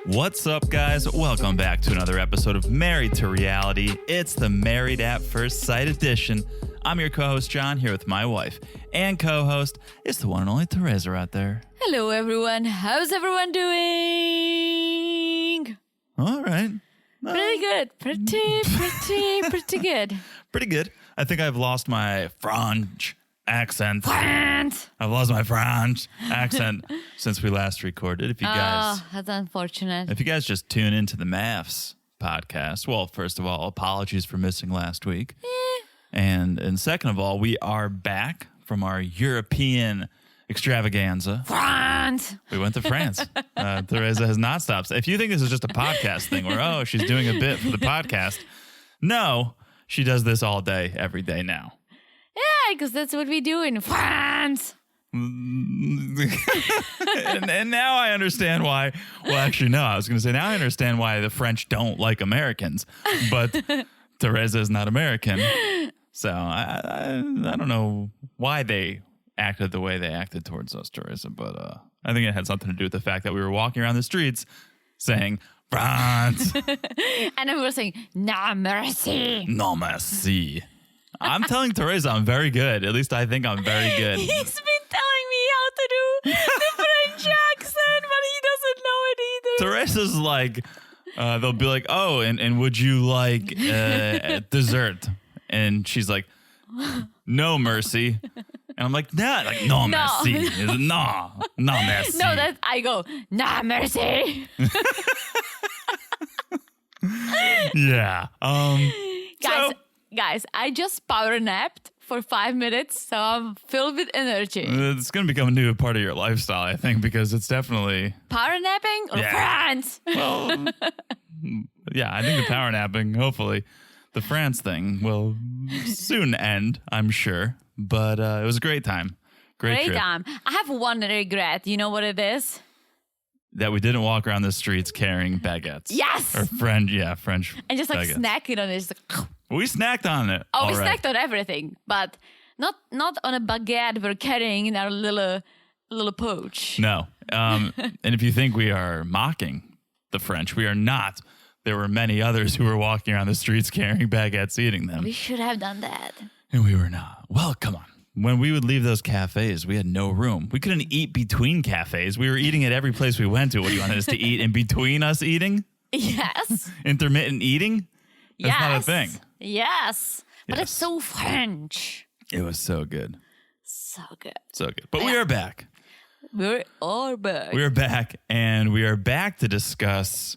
What's up, guys? Welcome back to another episode of Married to Reality. It's the Married at First Sight edition. I'm your co-host, John, here with my wife and co-host. It's the one and only Teresa out there. Hello, everyone. How's everyone doing? All right. Pretty good. Pretty good. Pretty good. I think I've lost my French accent. France. I've lost my French accent since we last recorded. If you guys, that's unfortunate. if you guys just tune into the Maths podcast, well, first of all, apologies for missing last week. And second of all, we are back from our European extravaganza. France. We went to France. Teresa has not stopped. If you think this is just a podcast thing where, she's doing a bit for the podcast, no, she does this all day, every day now. Yeah, because that's what we do in France. and now I understand why. Well, actually, no, I was going to say now I understand why the French don't like Americans, but Teresa is not American. So I don't know why they acted the way they acted towards us, Teresa, but I think it had something to do with the fact that we were walking around the streets saying, France. And then we were saying, no mercy. No merci. I'm telling Teresa I'm very good. At least I think I'm very good. He's been telling me how to do the French accent, but he doesn't know it either. Teresa's like, they'll be like, oh, and would you like dessert? And she's like, no mercy. And I'm like, nah, like, no merci. No merci. No, that I go, no mercy. Yeah. Guys, I just power napped for 5 minutes, so I'm filled with energy. It's going to become a new part of your lifestyle, I think, because it's definitely... Power napping or France? Well, yeah, I think the power napping, hopefully, the France thing will soon end, I'm sure. But it was a great time. Great trip. time. I have one regret. You know what it is? That we didn't walk around the streets carrying baguettes. Yes! Or French And just like baguettes. snacking on it. Just like, We snacked on it. we snacked on everything, but not on a baguette we're carrying in our little pouch. No. And if you think we are mocking the French, we are not. There were many others who were walking around the streets carrying baguettes, eating them. We should have done that. And we were not. Well, come on. When we would leave those cafes, we had no room. We couldn't eat between cafes. We were eating at every place we went to. What, you wanted us to eat in between us eating? Yes. Intermittent eating? That's not a thing. Yes. But Yes. it's so French. It was so good. So good. So good. But we are back. We're all back. We are back, and we are back to discuss...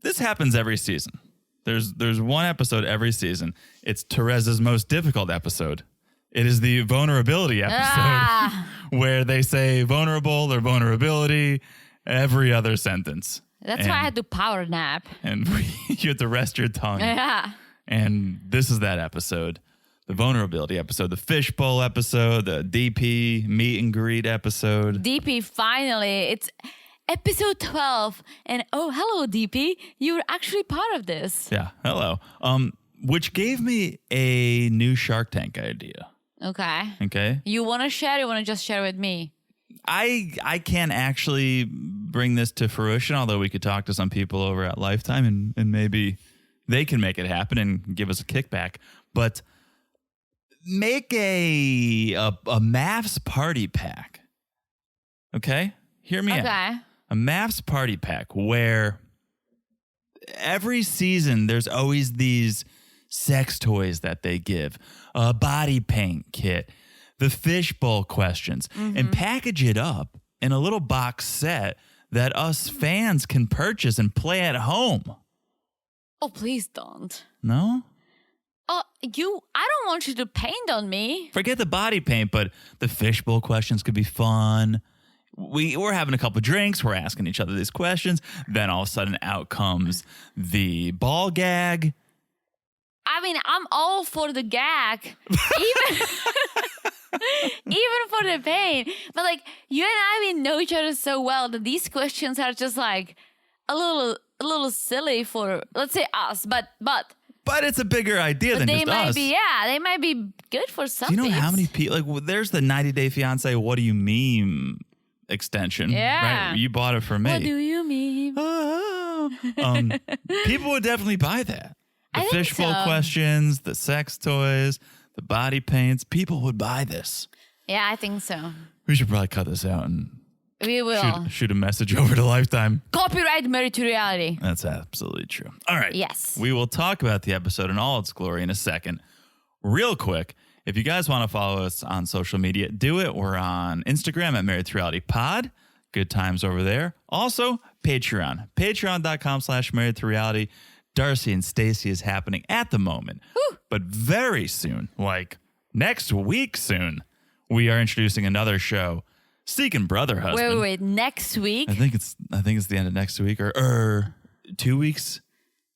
This happens every season. There's one episode every season. It's Teresa's most difficult episode. It is the vulnerability episode where they say vulnerable or vulnerability every other sentence. That's why I had to power nap. And you had to rest your tongue. Yeah. And this is that episode, the vulnerability episode, the fishbowl episode, the DP meet and greet episode. DP, finally. It's episode 12. And hello, DP. You were actually part of this. Yeah, hello. Which gave me a new Shark Tank idea. Okay. You want to share? Or you want to just share with me? I can't actually bring this to fruition, although we could talk to some people over at Lifetime and maybe they can make it happen and give us a kickback. But make a Maths party pack. Okay? Hear me out. A Maths party pack where every season there's always these sex toys that they give, a body paint kit, the fishbowl questions, and package it up in a little box set that us fans can purchase and play at home. Oh, please don't. No? I don't want you to paint on me. Forget the body paint, but the fishbowl questions could be fun. We're having a couple drinks. We're asking each other these questions. Then all of a sudden out comes the ball gag. I mean, I'm all for the gag, even for the pain. But like, you and I, we know each other so well that these questions are just like a little silly for, let's say, us. But it's a bigger idea than just us. They might be good for some. Do you know how many people? Like, there's the 90 Day Fiancé. What do you mean? extension. Yeah. Right? You bought it for me. What do you mean? People would definitely buy that. The I think fishbowl so. questions, the sex toys, the body paints. People would buy this. Yeah, I think so. We should probably cut this out and We will. shoot a message over to Lifetime. Copyright Married to Reality. That's absolutely true. All right. Yes. We will talk about the episode in all its glory in a second. Real quick, if you guys want to follow us on social media, do it. We're on Instagram at Married to Reality Pod. Good times over there. Also, Patreon. Patreon.com/Married to Reality. Darcey and Stacey is happening at the moment. Woo. But very soon, like next week soon, we are introducing another show, Seeking Brother Husband. Wait. Next week? I think it's the end of next week or 2 weeks.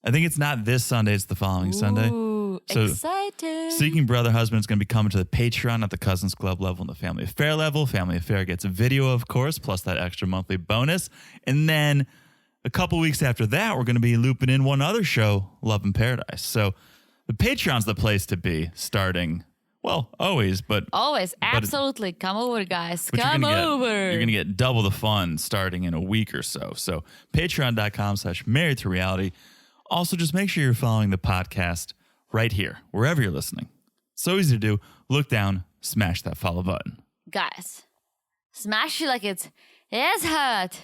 I think it's not this Sunday, it's the following Sunday. Ooh, So, excited. Seeking Brother Husband is going to be coming to the Patreon at the Cousins Club level and the Family Affair level. Family Affair gets a video, of course, plus that extra monthly bonus. And then a couple weeks after that, we're going to be looping in one other show, Love in Paradise. So the Patreon's the place to be starting, well, always, but Always. Absolutely. Come over, guys. Come over. You're going to get double the fun starting in a week or so. So patreon.com/Married to Reality. Also, just make sure you're following the podcast right here, wherever you're listening. So easy to do. Look down, smash that follow button. Guys, smash it like it's hot.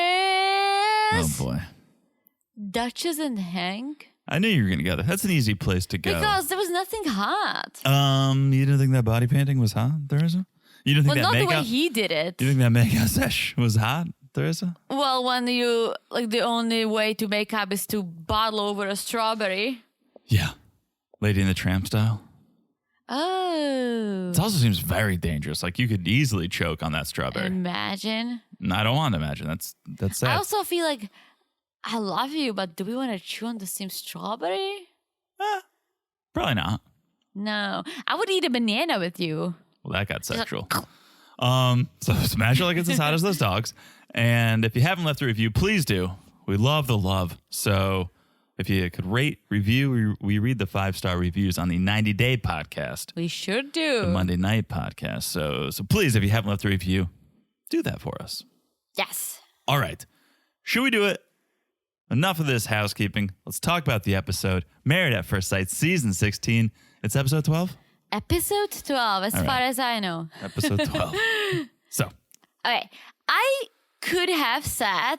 Yes. Oh, boy. Duchess and Hank. I knew you were going to go there. That's an easy place to go. Because there was nothing hot. You didn't think that body painting was hot, Theresa? You didn't think Well, that not the way makeup? he did it. You think that makeup sesh was hot, Theresa? Well, when you, like, the only way to make up is to bottle over a strawberry. Yeah. Lady in the Tramp style. Oh. It also seems very dangerous. Like you could easily choke on that strawberry. Imagine. No, I don't want to imagine. That's sad. I also feel like I love you, but do we want to chew on the same strawberry? Probably not. No. I would eat a banana with you. Well, that got sexual. So smash it like it's as hot as those dogs. And if you haven't left a review, please do. We love the love. So if you could rate, review, we read the 5-star reviews on the 90-day podcast, We sure do. the Monday night podcast. So please, if you haven't left a review, do that for us. Yes. All right. Should we do it? Enough of this housekeeping. Let's talk about the episode. Married at First Sight, season 16. It's episode 12? Episode 12, as All right. far as I know. Episode 12. So, Okay. I could have said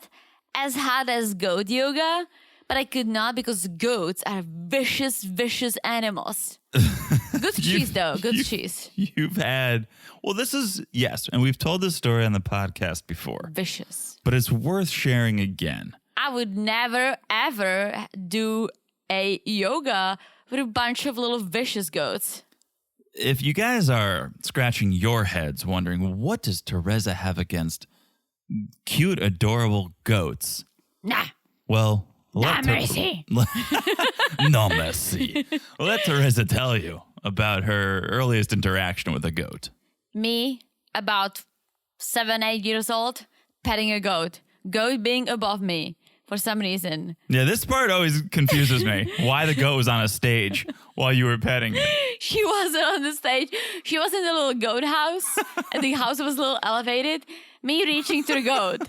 as hot as goat yoga, but I could not because goats are vicious, vicious animals. Good cheese, though. Good cheese. You've had, well, this is, yes, and we've told this story on the podcast before, Vicious. but it's worth sharing again. I would never, ever do a yoga with a bunch of little vicious goats. If you guys are scratching your heads wondering, what does Teresa have against cute, adorable goats? Nah. Well, Nah, mercy. No mercy. Let Teresa tell you about her earliest interaction with a goat. Me, about 7, 8 years old, petting a goat. Goat being above me for some reason. Yeah, this part always confuses me. Why the goat was on a stage while you were petting it. She wasn't on the stage. She was in the little goat house, and the house was a little elevated. Me reaching to the goat,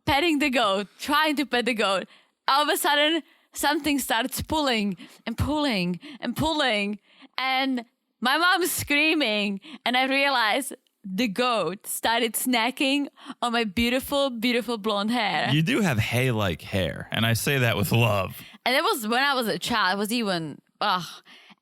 petting the goat, trying to pet the goat. All of a sudden, something starts pulling and pulling and pulling. And my mom's screaming. And I realized the goat started snacking on my beautiful, beautiful blonde hair. You do have hay-like hair, and I say that with love. And it was when I was a child. It was even,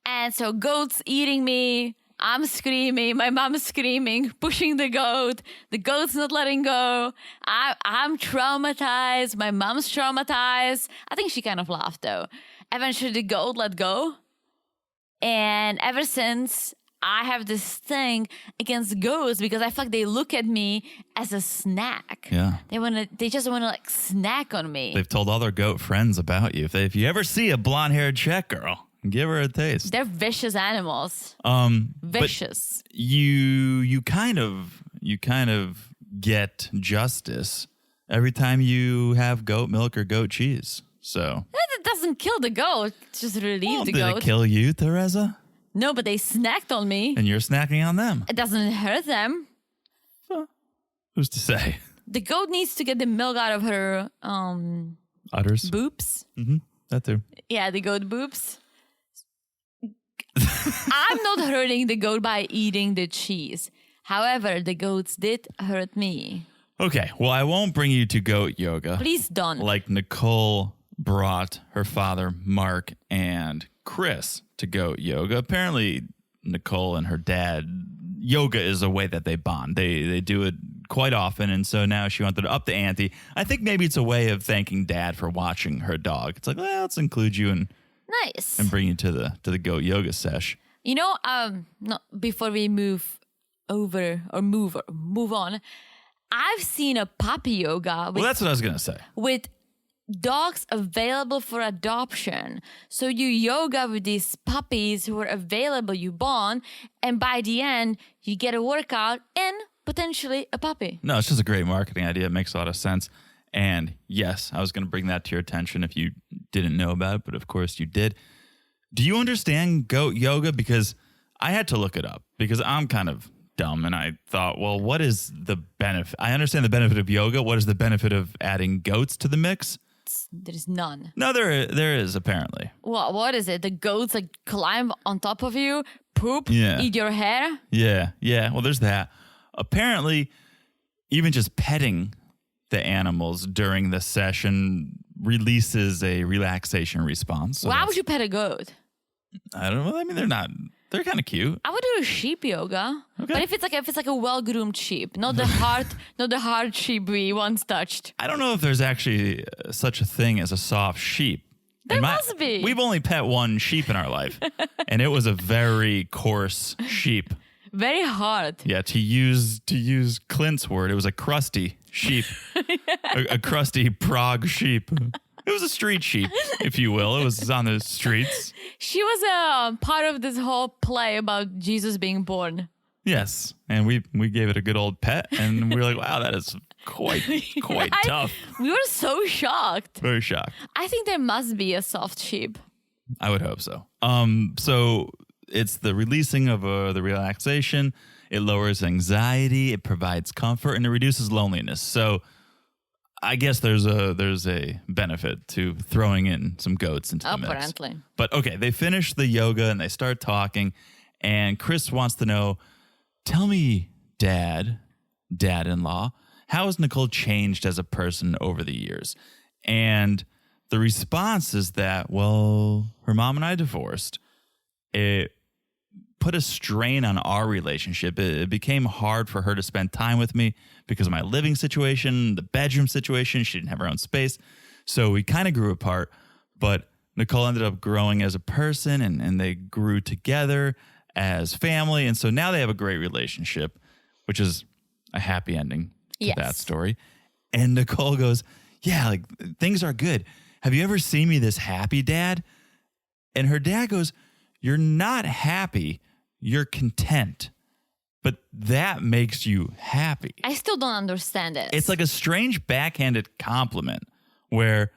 And so goat's eating me. I'm screaming. My mom's screaming, pushing the goat. The goat's not letting go. I'm traumatized. My mom's traumatized. I think she kind of laughed, though. Eventually, the goat let go. And ever since, I have this thing against goats because I feel like they look at me as a snack. Yeah. They just want to like snack on me. They've told all their goat friends about you. If you ever see a blonde-haired Czech girl, give her a taste. They're vicious animals. Vicious. But you kind of get justice every time you have goat milk or goat cheese. So That doesn't kill the goat. It's just relieve the did goat. it kill you, Teresa? No, but they snacked on me. And you're snacking on them. It doesn't hurt them. Who's to say? The goat needs to get the milk out of her Udders. boobs. Mm-hmm. That too. Yeah, the goat boobs. I'm not hurting the goat by eating the cheese. However, the goats did hurt me. Okay, well, I won't bring you to goat yoga. Please don't. Like Nicole brought her father, Mark, and Chris to goat yoga. Apparently, Nicole and her dad, yoga is a way that they bond. They do it quite often, and so now she wanted to up the ante. I think maybe it's a way of thanking dad for watching her dog. It's like, well, let's include you and Nice. bring you to the goat yoga sesh. You know, no, before we move on, I've seen a puppy yoga Well, that's what I was gonna say. with dogs available for adoption. So you yoga with these puppies who are available, you bond, and by the end, you get a workout and potentially a puppy. No, it's just a great marketing idea. It makes a lot of sense. And yes, I was going to bring that to your attention if you didn't know about it, but of course you did. Do you understand goat yoga? Because I had to look it up because I'm kind of dumb and I thought, well, what is the benefit? I understand the benefit of yoga. What is the benefit of adding goats to the mix? There's none. No, there is apparently. What is it? The goats like climb on top of you, poop, Yeah. eat your hair? Yeah. Well, there's that. Apparently, even just petting the animals during the session releases a relaxation response. So Why would you pet a goat? I don't know. I mean, they're kind of cute. I would do a sheep yoga. Okay. But if it's like a well-groomed sheep, not the hard sheep we once touched. I don't know if there's actually such a thing as a soft sheep. There must be. We've only pet one sheep in our life, and it was a very coarse sheep. Very hard. Yeah, to use Clint's word, it was a crusty sheep, a crusty Prague sheep. It was a street sheep, if you will. It was on the streets. She was part of this whole play about Jesus being born. Yes, and we gave it a good old pet, and we were like, wow, that is quite tough. We were so shocked. Very shocked. I think there must be a soft sheep. I would hope so. So it's the releasing of the relaxation. It lowers anxiety. It provides comfort, and it reduces loneliness. So I guess there's a benefit to throwing in some goats into the mix. Apparently. But okay, they finish the yoga and they start talking, and Chris wants to know, tell me, dad-in-law, how has Nicole changed as a person over the years? And the response is that, well, her mom and I divorced. It put a strain on our relationship. It became hard for her to spend time with me because of my living situation, the bedroom situation. She didn't have her own space. So we kind of grew apart, but Nicole ended up growing as a person and they grew together as family. And so now they have a great relationship, which is a happy ending to that story. And Nicole goes, yeah, like things are good. Have you ever seen me this happy, Dad? And her dad goes, you're not happy, you're content. But that makes you happy. I still don't understand it. It's like a strange backhanded compliment where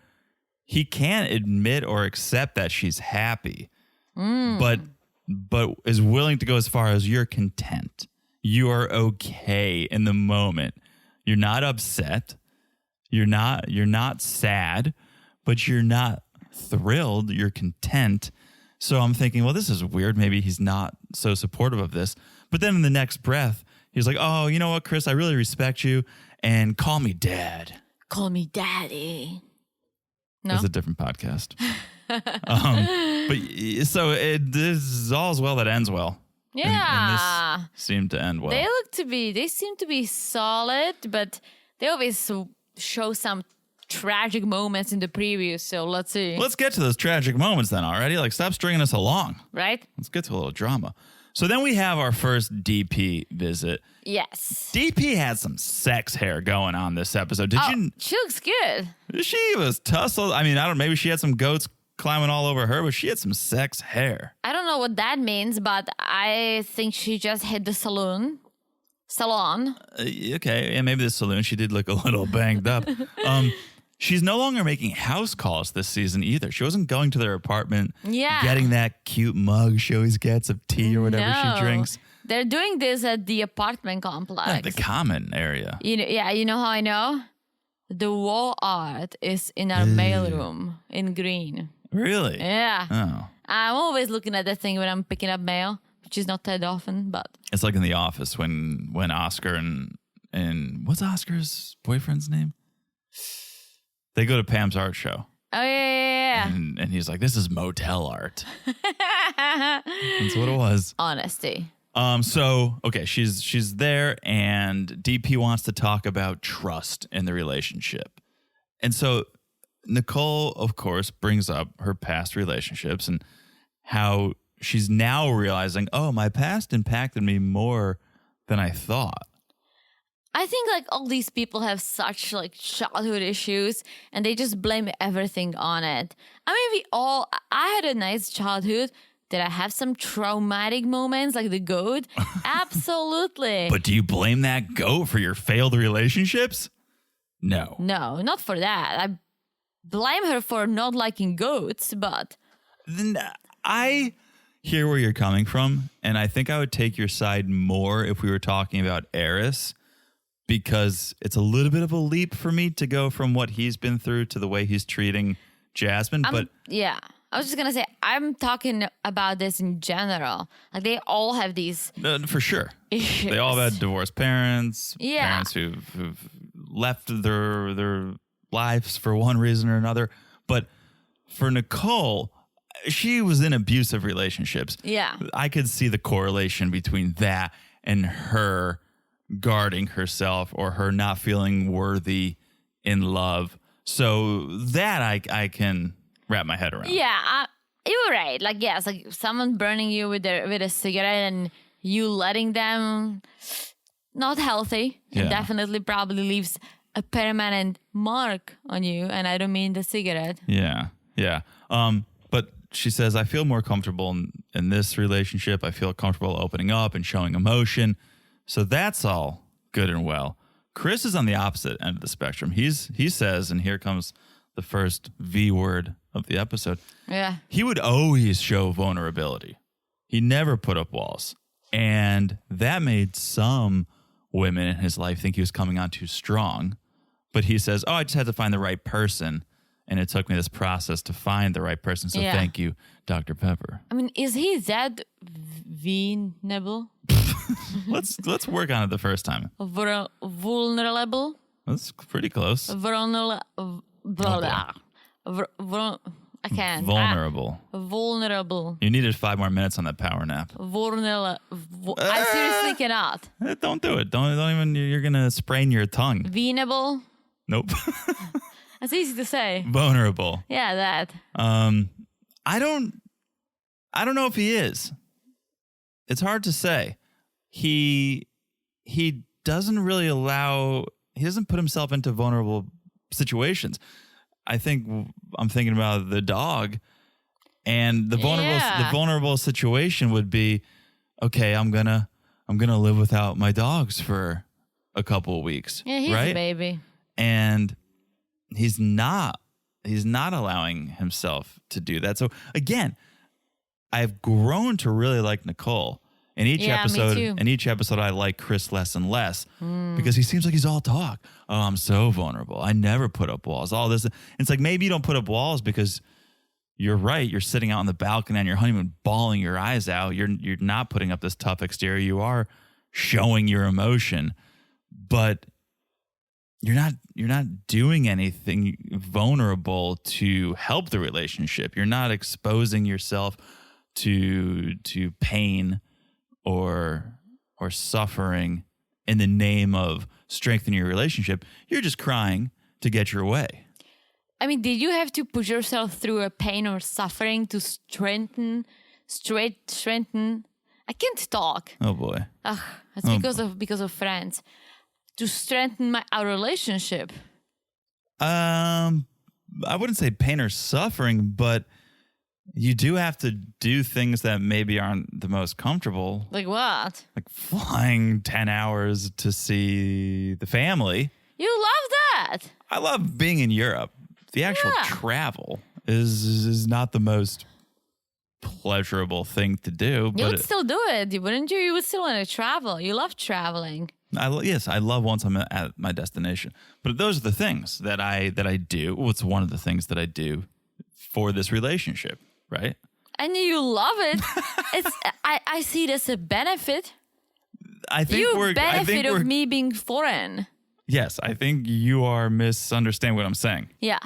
he can't admit or accept that she's happy, but is willing to go as far as you're content. You are okay in the moment. You're not upset. You're not sad, but you're not thrilled. You're content. So I'm thinking, well, this is weird. Maybe he's not so supportive of this. But then in the next breath, he's like, oh, you know what, Chris, I really respect you. And call me Dad. Call me Daddy. No? It's a different podcast. But so this is all's well that ends well. Yeah. And this seemed to end well. They seem to be solid, but they always show some tragic moments in the preview. So let's see. Let's get to those tragic moments then already. Like, stop stringing us along. Right? Let's get to a little drama. So then we have our first DP visit. Yes. DP had some sex hair going on this episode. She looks good. She was tussled. I mean, I don't know, maybe she had some goats climbing all over her, but she had some sex hair. I don't know what that means, but I think she just hit the salon. Okay, yeah, maybe the saloon. She did look a little banged up. She's no longer making house calls this season either. She wasn't going to their apartment, getting that cute mug she always gets of tea or whatever she drinks. They're doing this at the apartment At complex. the common area. You know how I know? The wall art is in our mailroom in green. Really? Yeah. Oh. I'm always looking at that thing when I'm picking up mail, which is not that often, but It's like in The Office when Oscar and what's Oscar's boyfriend's name? They go to Pam's art show. oh yeah. And he's like, this is motel art. That's what it was. Honesty. So okay, she's there, and DP wants to talk about trust in the relationship. And so Nicole, of course, brings up her past relationships and how she's now realizing, oh, my past impacted me more than I thought. I think like all these people have such like childhood issues and they just blame everything on it. I mean, I had a nice childhood. Did I have some traumatic moments like the goat? Absolutely. But do you blame that goat for your failed relationships? No. No, not for that. I blame her for not liking goats, but Then I hear where you're coming from, and I think I would take your side more if we were talking about Eris, because it's a little bit of a leap for me to go from what he's been through to the way he's treating Jasmine. But yeah. I was just going to say, I'm talking about this in general. Like, they all have these for sure, issues. they all have had divorced parents, Yeah. parents who've left their lives for one reason or another. But for Nicole, she was in abusive relationships. Yeah. I could see the correlation between that and her guarding herself or her not feeling worthy in love. So that I can wrap my head around. Yeah, you were right. Like, yes, like someone burning you with a cigarette and you letting them, not healthy. Yeah. It definitely probably leaves a permanent mark on you. And I don't mean the cigarette. Yeah. But she says, I feel more comfortable in this relationship. I feel comfortable opening up and showing emotion. So that's all good and well. Chris is on the opposite end of the spectrum. He says, and here comes the first V word of the episode. Yeah. He would always show vulnerability. He never put up walls. And that made some women in his life think he was coming on too strong. But he says, I just had to find the right person. And it took me this process to find the right person. So thank you, Dr. Pepper. I mean, is he that vulnerable? Let's work on it the first time. Vulnerable? That's pretty close. Vulnerable. I can't. Vulnerable. Vulnerable. You needed 5 more minutes on that power nap. Vulnerable. I seriously cannot. Don't do it. Don't even. You're gonna sprain your tongue. Vulnerable. Nope. That's easy to say. Vulnerable. Yeah, that. I don't know if he is. It's hard to say. He doesn't really he doesn't put himself into vulnerable situations. I think I'm thinking about the dog, and the vulnerable situation would be, okay, I'm gonna live without my dogs for a couple of weeks. Yeah, he's right? a baby. And he's not allowing himself to do that. So again, I've grown to really like Nicole. In each episode, I like Chris less and less because he seems like he's all talk. Oh, I'm so vulnerable. I never put up walls. All this. It's like maybe you don't put up walls because you're right. You're sitting out on the balcony on your honeymoon, bawling your eyes out. You're not putting up this tough exterior. You are showing your emotion, but you're not doing anything vulnerable to help the relationship. You're not exposing yourself to pain or suffering in the name of strengthening your relationship. You're just crying to get your way. I mean, did you have to put yourself through a pain or suffering to strengthen? I can't talk. Oh boy. That's because of friends. To strengthen our relationship. I wouldn't say pain or suffering, but you do have to do things that maybe aren't the most comfortable. Like what? Like flying 10 hours to see the family. You love that. I love being in Europe. The actual travel is not the most pleasurable thing to do. You But would still do it, wouldn't you? You would still want to travel. You love traveling. yes, I love once I'm at my destination. But those are the things that I do. Well, it's one of the things that I do for this relationship, right? And you love it. I see it as a benefit. I think You benefit of me being foreign. Yes, I think you are misunderstanding what I'm saying. Yeah.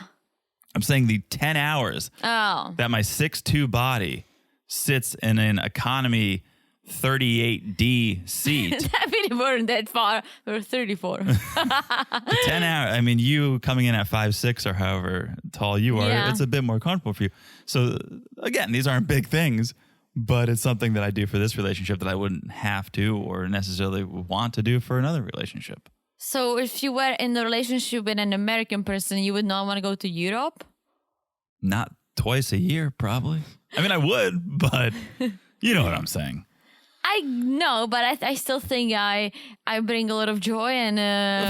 I'm saying the 10 hours Oh. that my 6'2" body sits in an economy 38D seat. I mean, we weren't that far. We were 34. 10 hours. I mean, you coming in at 5'6" or however tall you are, Yeah. it's a bit more comfortable for you. So again, these aren't big things, but it's something that I do for this relationship that I wouldn't have to or necessarily want to do for another relationship. So if you were in a relationship with an American person, you would not want to go to Europe? Not twice a year, probably. I mean, I would, but you know what I'm saying. I know, but I still think I bring a lot of joy and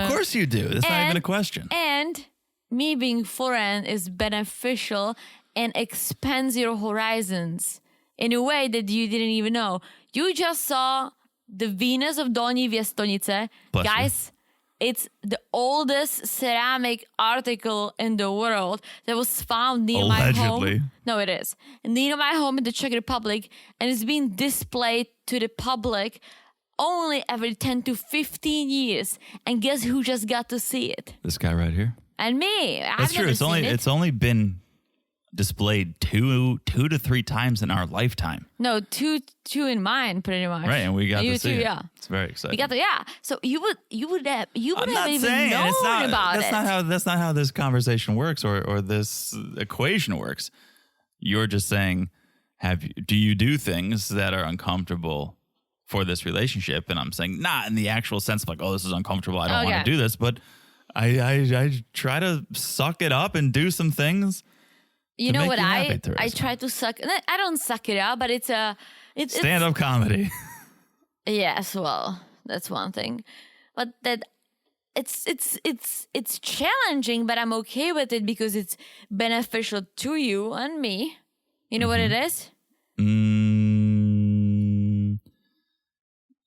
Of course you do. That's not even a question. And me being foreign is beneficial and expands your horizons in a way that you didn't even know. You just saw the Venus of Donji Viestonice. Bless you. Guys, it's the oldest ceramic article in the world that was found near my Allegedly. home. No, it is. Near my home in the Czech Republic, and it's being displayed to the public only every 10 to 15 years. And guess who just got to see it? This guy right here. And me. That's I've true. never seen it. It's only been displayed two to three times in our lifetime. No, two in mine, pretty much. Right, and we got you to see too, it. yeah. It's very exciting. We got to, yeah. So you would have I'm even not known saying it's not, about that's it. That's not how this conversation works or this equation works. You're just saying, do you do things that are uncomfortable for this relationship? And I'm saying not in the actual sense of like, oh, this is uncomfortable. I don't want to do this, but I try to suck it up and do some things. You know what happy, I Teresa. try to suck. I don't suck it up, but it's Stand-up comedy. Yes, well, that's one thing, but that it's challenging, but I'm okay with it because it's beneficial to you and me. You know what it is?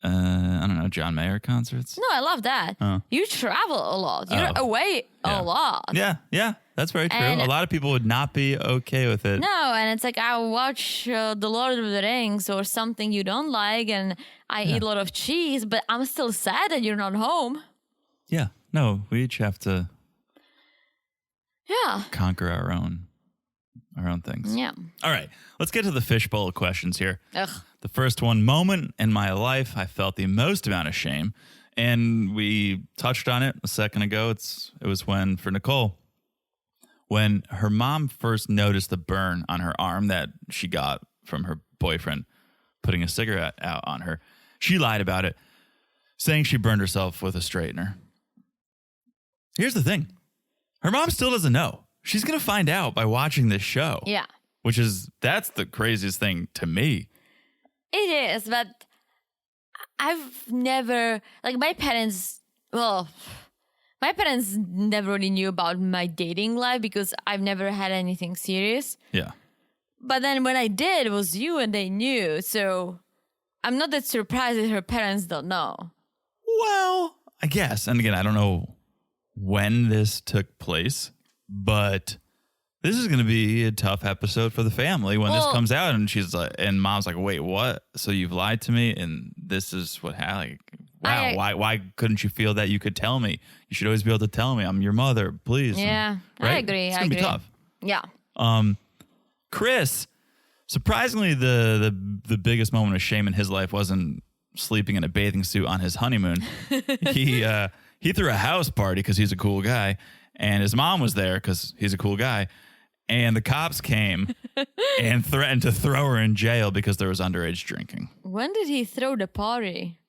I don't know, John Mayer concerts. No, I love that. Oh. You travel a lot. You're away Yeah. a lot. Yeah, that's very true. And- a lot of people would not be okay with it. No, and it's like I watch The Lord of the Rings or something you don't like, and I eat a lot of cheese, but I'm still sad that you're not home. Yeah, no, we each have to Yeah. conquer our own things. Yeah. All right, let's get to the fishbowl of questions here. Ugh. The first one, moment in my life I felt the most amount of shame, and we touched on it a second ago. It was for Nicole, when her mom first noticed the burn on her arm that she got from her boyfriend putting a cigarette out on her. She lied about it, saying she burned herself with a straightener. Here's the thing. Her mom still doesn't know. She's going to find out by watching this show. Yeah. That's the craziest thing to me. It is, but I've never, like my parents never really knew about my dating life because I've never had anything serious. Yeah. But then when I did, it was you and they knew. So I'm not that surprised that her parents don't know. Well, I guess. And again, I don't know when this took place, but this is going to be a tough episode for the family when this comes out. And she's like, and mom's like, wait, what? So you've lied to me, and this is what happened. Like, wow, why couldn't you feel that you could tell me? You should always be able to tell me. I'm your mother, please. Yeah, right? I agree. It's gonna be tough. Yeah. Chris, surprisingly, the biggest moment of shame in his life wasn't sleeping in a bathing suit on his honeymoon. He threw a house party because he's a cool guy, and his mom was there because he's a cool guy. And the cops came and threatened to throw her in jail because there was underage drinking. When did he throw the party?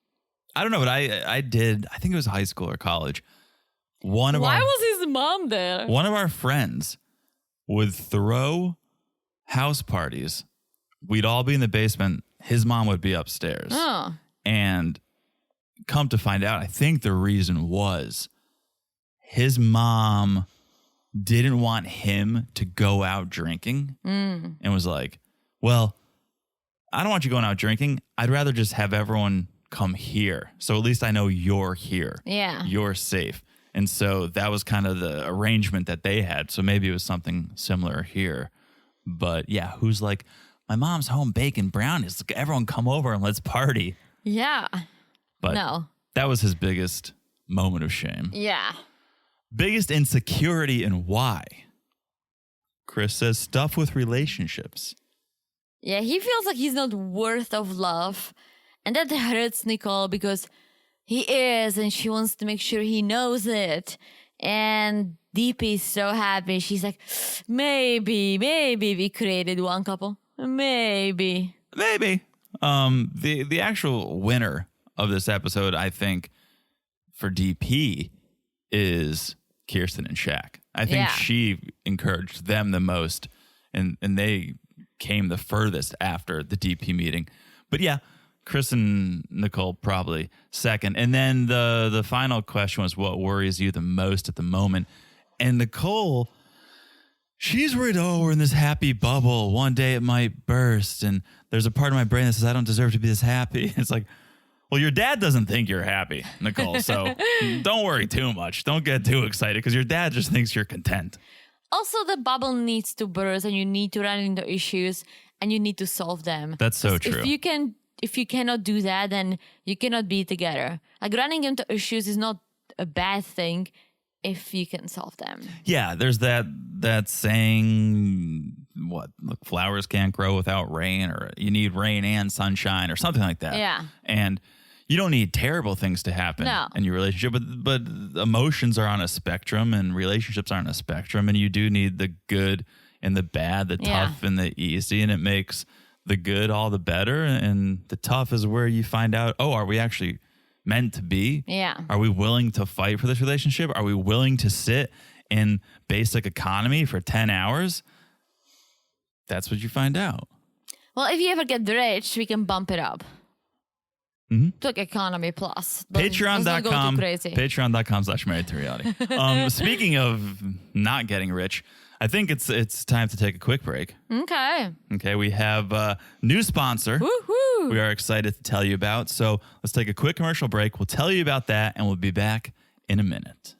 I don't know, but I did. I think it was high school or college. Why was his mom there? One of our friends would throw house parties. We'd all be in the basement. His mom would be upstairs. Oh. And come to find out, I think the reason was his mom didn't want him to go out drinking and was like, well, I don't want you going out drinking. I'd rather just have everyone come here. So at least I know you're here. Yeah. You're safe. And so that was kind of the arrangement that they had. So maybe it was something similar here. But yeah, who's like, my mom's home baking brownies. Everyone come over and let's party. Yeah. But no. That was his biggest moment of shame. Yeah. Biggest insecurity and why? Chris says stuff with relationships. Yeah, he feels like he's not worth of love. And that hurts Nicole because he is, and she wants to make sure he knows it. And DP is so happy. She's like, maybe we created one couple. Maybe. The actual winner of this episode, I think, for DP is Kirsten and Shaq. I think she encouraged them the most, and they came the furthest after the DP meeting. But yeah, Chris and Nicole probably second. And then the final question was, what worries you the most at the moment? And Nicole, she's worried, we're in this happy bubble. One day it might burst, and there's a part of my brain that says I don't deserve to be this happy. It's like, well, your dad doesn't think you're happy, Nicole, so don't worry too much. Don't get too excited because your dad just thinks you're content. Also, the bubble needs to burst, and you need to run into issues, and you need to solve them. That's so true. If you cannot do that, then you cannot be together. Like, running into issues is not a bad thing if you can solve them. Yeah, there's that saying, look, flowers can't grow without rain, or you need rain and sunshine, or something like that. Yeah. And you don't need terrible things to happen in your relationship, but emotions are on a spectrum, and relationships are on a spectrum, and you do need the good and the bad, the tough and the easy, and it makes the good all the better, and the tough is where you find out, are we actually meant to be? Yeah. Are we willing to fight for this relationship? Are we willing to sit in basic economy for 10 hours? That's what you find out. Well, if you ever get rich, we can bump it up. Mm-hmm. To like economy plus. Patreon.com/married to reality. Speaking of not getting rich, I think it's time to take a quick break. Okay, we have a new sponsor. Woohoo! We are excited to tell you about. So let's take a quick commercial break. We'll tell you about that, and we'll be back in a minute.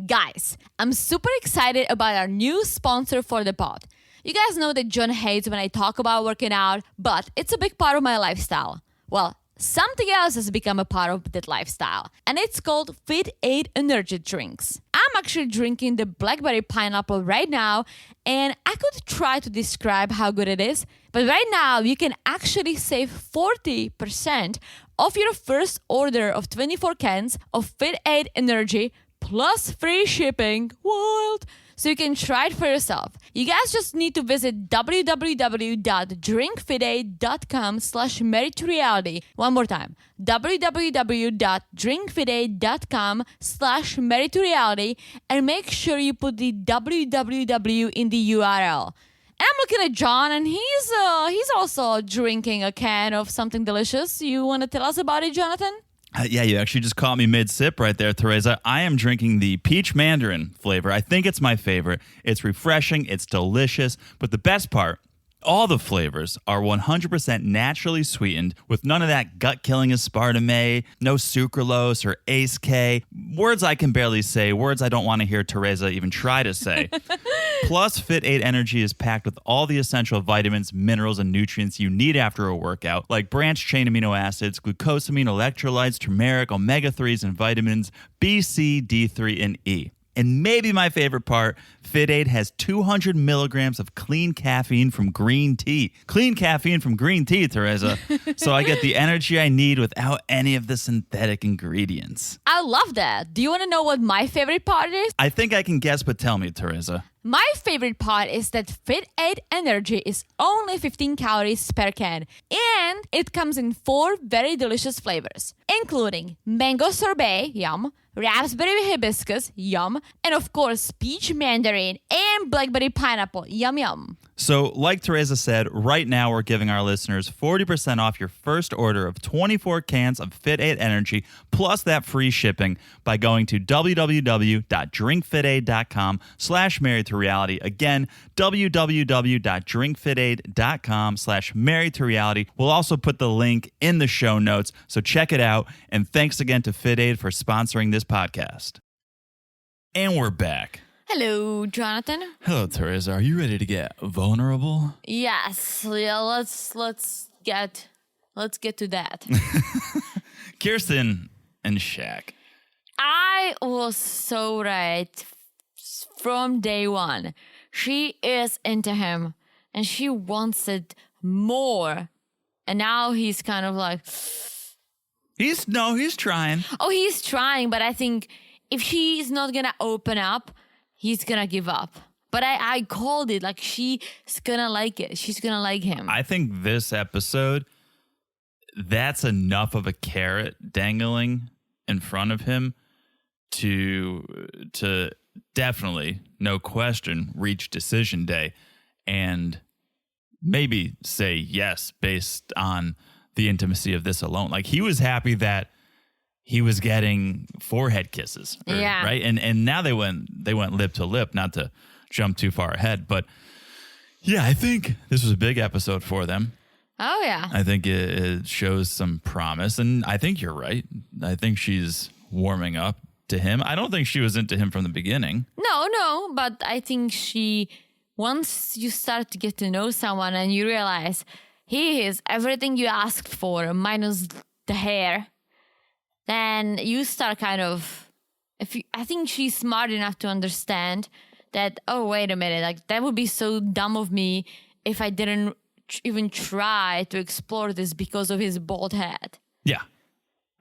Guys, I'm super excited about our new sponsor for the pod. You guys know that John hates when I talk about working out, but it's a big part of my lifestyle. Well, something else has become a part of that lifestyle, and it's called Fit 8 energy drinks. I'm actually drinking the blackberry pineapple right now, and I could try to describe how good it is, but right now you can actually save 40% off your first order of 24 cans of Fit 8 energy plus free shipping. Wild! So you can try it for yourself. You guys just need to visit www.drinkfit8.com/married-to-reality. One more time, www.drinkfit8.com/married-to-reality, and make sure you put the www in the URL. And I'm looking at John, and he's also drinking a can of something delicious. You want to tell us about it, Jonathan? Yeah, you actually just caught me mid-sip right there, Teresa. I am drinking the peach mandarin flavor. I think it's my favorite. It's refreshing. It's delicious. But the best part, all the flavors are 100% naturally sweetened with none of that gut-killing aspartame, no sucralose or Ace K. Words I can barely say, words I don't want to hear Teresa even try to say. Plus, Fit 8 Energy is packed with all the essential vitamins, minerals, and nutrients you need after a workout, like branched-chain amino acids, glucosamine, electrolytes, turmeric, omega-3s, and vitamins B, C, D3, and E. And maybe my favorite part, Fit 8 has 200 milligrams of clean caffeine from green tea. Clean caffeine from green tea, Teresa. So I get the energy I need without any of the synthetic ingredients. I love that. Do you want to know what my favorite part is? I think I can guess, but tell me, Teresa. My favorite part is that Fit 8 Energy is only 15 calories per can, and it comes in 4 very delicious flavors, including mango sorbet, yum, raspberry hibiscus, yum, and of course peach mandarin and blackberry pineapple, yum yum. So like Teresa said, right now we're giving our listeners 40% off your first order of 24 cans of Fit Aid Energy plus that free shipping by going to www.drinkfitaid.com/married-to-reality. Again, www.drinkfitaid.com/married-to-reality. We'll also put the link in the show notes, so check it out. And thanks again to Fit Aid for sponsoring this podcast. And we're back. Hello, Jonathan. Hello, Teresa. Are you ready to get vulnerable? Yes. Yeah, let's get to that. Kirsten and Shaq. I was so right from day one. She is into him and she wants it more. And now he's kind of like, He's trying. oh, he's trying, but I think if he's not gonna open up, he's gonna give up. But I called it, like, she's gonna like it. She's gonna like him. I think this episode, that's enough of a carrot dangling in front of him to definitely, no question, reach decision day and maybe say yes based on the intimacy of this alone. Like, he was happy that he was getting forehead kisses, Yeah. right? And now they went lip to lip, not to jump too far ahead, but yeah, I think this was a big episode for them. Oh, yeah. I think it shows some promise, and I think you're right. I think she's warming up to him. I don't think she was into him from the beginning. No, but I think once you start to get to know someone and you realize he is everything you asked for minus the hair, then you start kind of, I think she's smart enough to understand that, oh, wait a minute, like, that would be so dumb of me if I didn't even try to explore this because of his bald head. Yeah,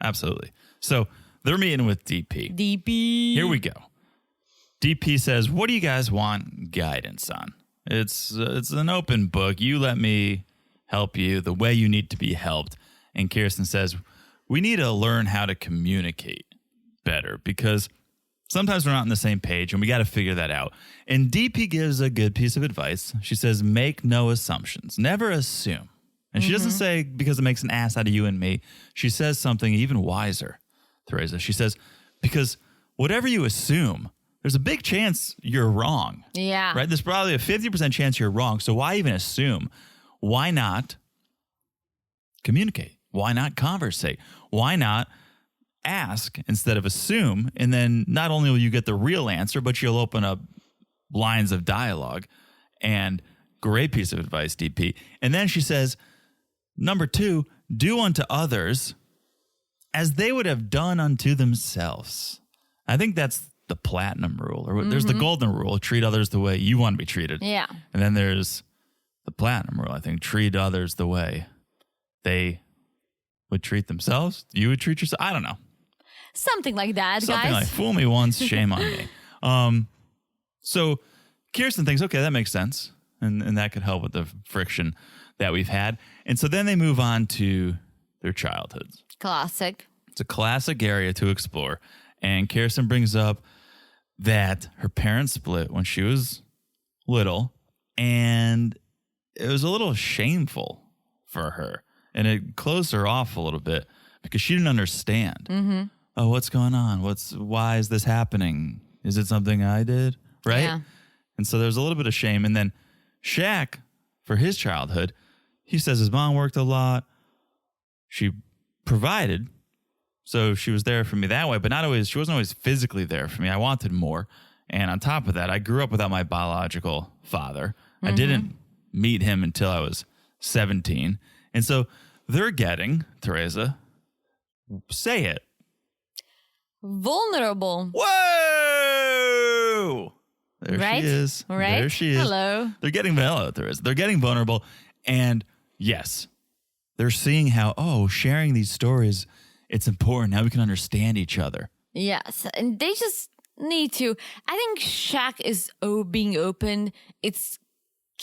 absolutely. So they're meeting with DP. DP. Here we go. DP says, what do you guys want guidance on? It's an open book. You let me help you the way you need to be helped. And Kirsten says, we need to learn how to communicate better because sometimes we're not on the same page and we got to figure that out. And DP gives a good piece of advice. She says, make no assumptions. Never assume. And she doesn't say because it makes an ass out of you and me. She says something even wiser, Teresa. She says, because whatever you assume, there's a big chance you're wrong. Yeah. Right? There's probably a 50% chance you're wrong. So why even assume? Why not communicate? Why not conversate? Why not ask instead of assume? And then not only will you get the real answer, but you'll open up lines of dialogue. And great piece of advice, DP. And then she says, number 2, do unto others as they would have done unto themselves. I think that's the platinum rule. Or there's the golden rule, treat others the way you want to be treated. Yeah. And then there's the platinum rule, I think, treat others the way they would treat themselves. You would treat yourself. I don't know. Something like that, Something guys. like, fool me once, shame on me. So Kirsten thinks, okay, that makes sense. And that could help with the friction that we've had. And so then they move on to their childhoods. Classic. It's a classic area to explore. And Kirsten brings up that her parents split when she was little. And it was a little shameful for her. And it closed her off a little bit because she didn't understand. Mm-hmm. Oh, what's going on? Why is this happening? Is it something I did? Right? Yeah. And so there's a little bit of shame. And then Shaq, for his childhood, he says his mom worked a lot. She provided. So she was there for me that way, but she wasn't always physically there for me. I wanted more. And on top of that, I grew up without my biological father. Mm-hmm. I didn't meet him until I was 17. And so they're getting, Teresa, say it. Vulnerable. Whoa! There right? she is. Right? There she is. Hello. They're getting Teresa. They're getting vulnerable. And yes, they're seeing how, sharing these stories, it's important. Now we can understand each other. Yes. And they just need to. I think Shaq is being open. It's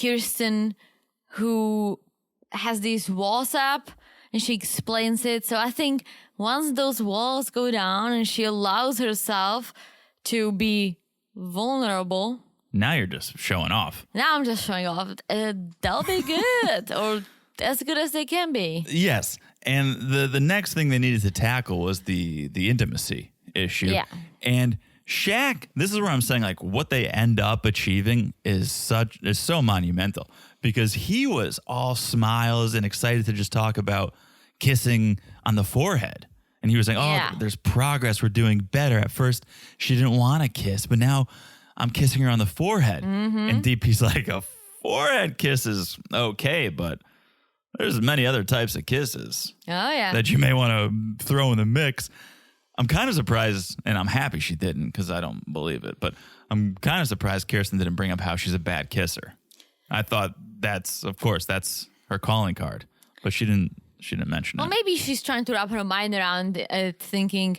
Kirsten who has these walls up and she explains it. So I think once those walls go down and she allows herself to be vulnerable, Now you're just showing off. Now I'm just showing off. They'll be good or as good as they can be. Yes. And the next thing they needed to tackle was the intimacy issue. Yeah. And Shaq, this is where I'm saying like what they end up achieving is so monumental because he was all smiles and excited to just talk about kissing on the forehead. And he was like, there's progress. We're doing better. At first, she didn't want to kiss, but now I'm kissing her on the forehead. And DP's like, a forehead kiss is okay, but there's many other types of kisses that you may want to throw in the mix. I'm kind of surprised, and I'm happy she didn't because I don't believe it, but I'm kind of surprised Kirsten didn't bring up how she's a bad kisser. I thought that's her calling card, but she didn't mention it. Well, maybe she's trying to wrap her mind around it, thinking,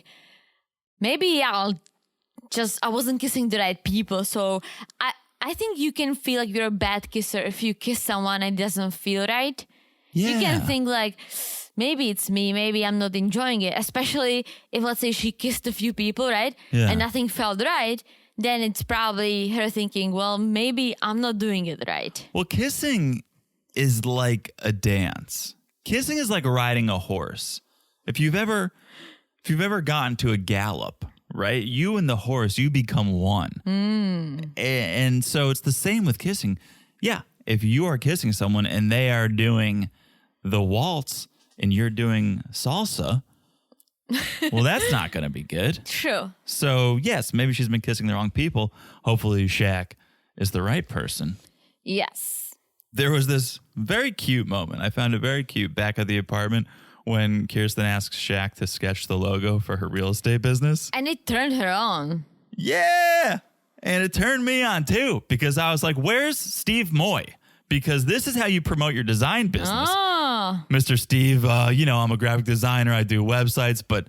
maybe I wasn't kissing the right people. So I think you can feel like you're a bad kisser if you kiss someone and it doesn't feel right. Yeah. You can think like, maybe it's me, maybe I'm not enjoying it. Especially if, let's say, she kissed a few people, right? Yeah. And nothing felt right. Then it's probably her thinking, well, maybe I'm not doing it right. Well, kissing is like a dance. Kissing is like riding a horse. If you've ever gotten to a gallop, right? You and the horse, you become one. And so it's the same with kissing. Yeah, if you are kissing someone and they are doing the waltz and you're doing salsa, well, that's not going to be good. True. So, yes, maybe she's been kissing the wrong people. Hopefully, Shaq is the right person. Yes. There was this very cute moment. I found it very cute back at the apartment when Kirsten asks Shaq to sketch the logo for her real estate business. And it turned her on. Yeah. And it turned me on, too, because I was like, where's Steve Moy? Because this is how you promote your design business. Oh. Mr. Steve, I'm a graphic designer. I do websites, but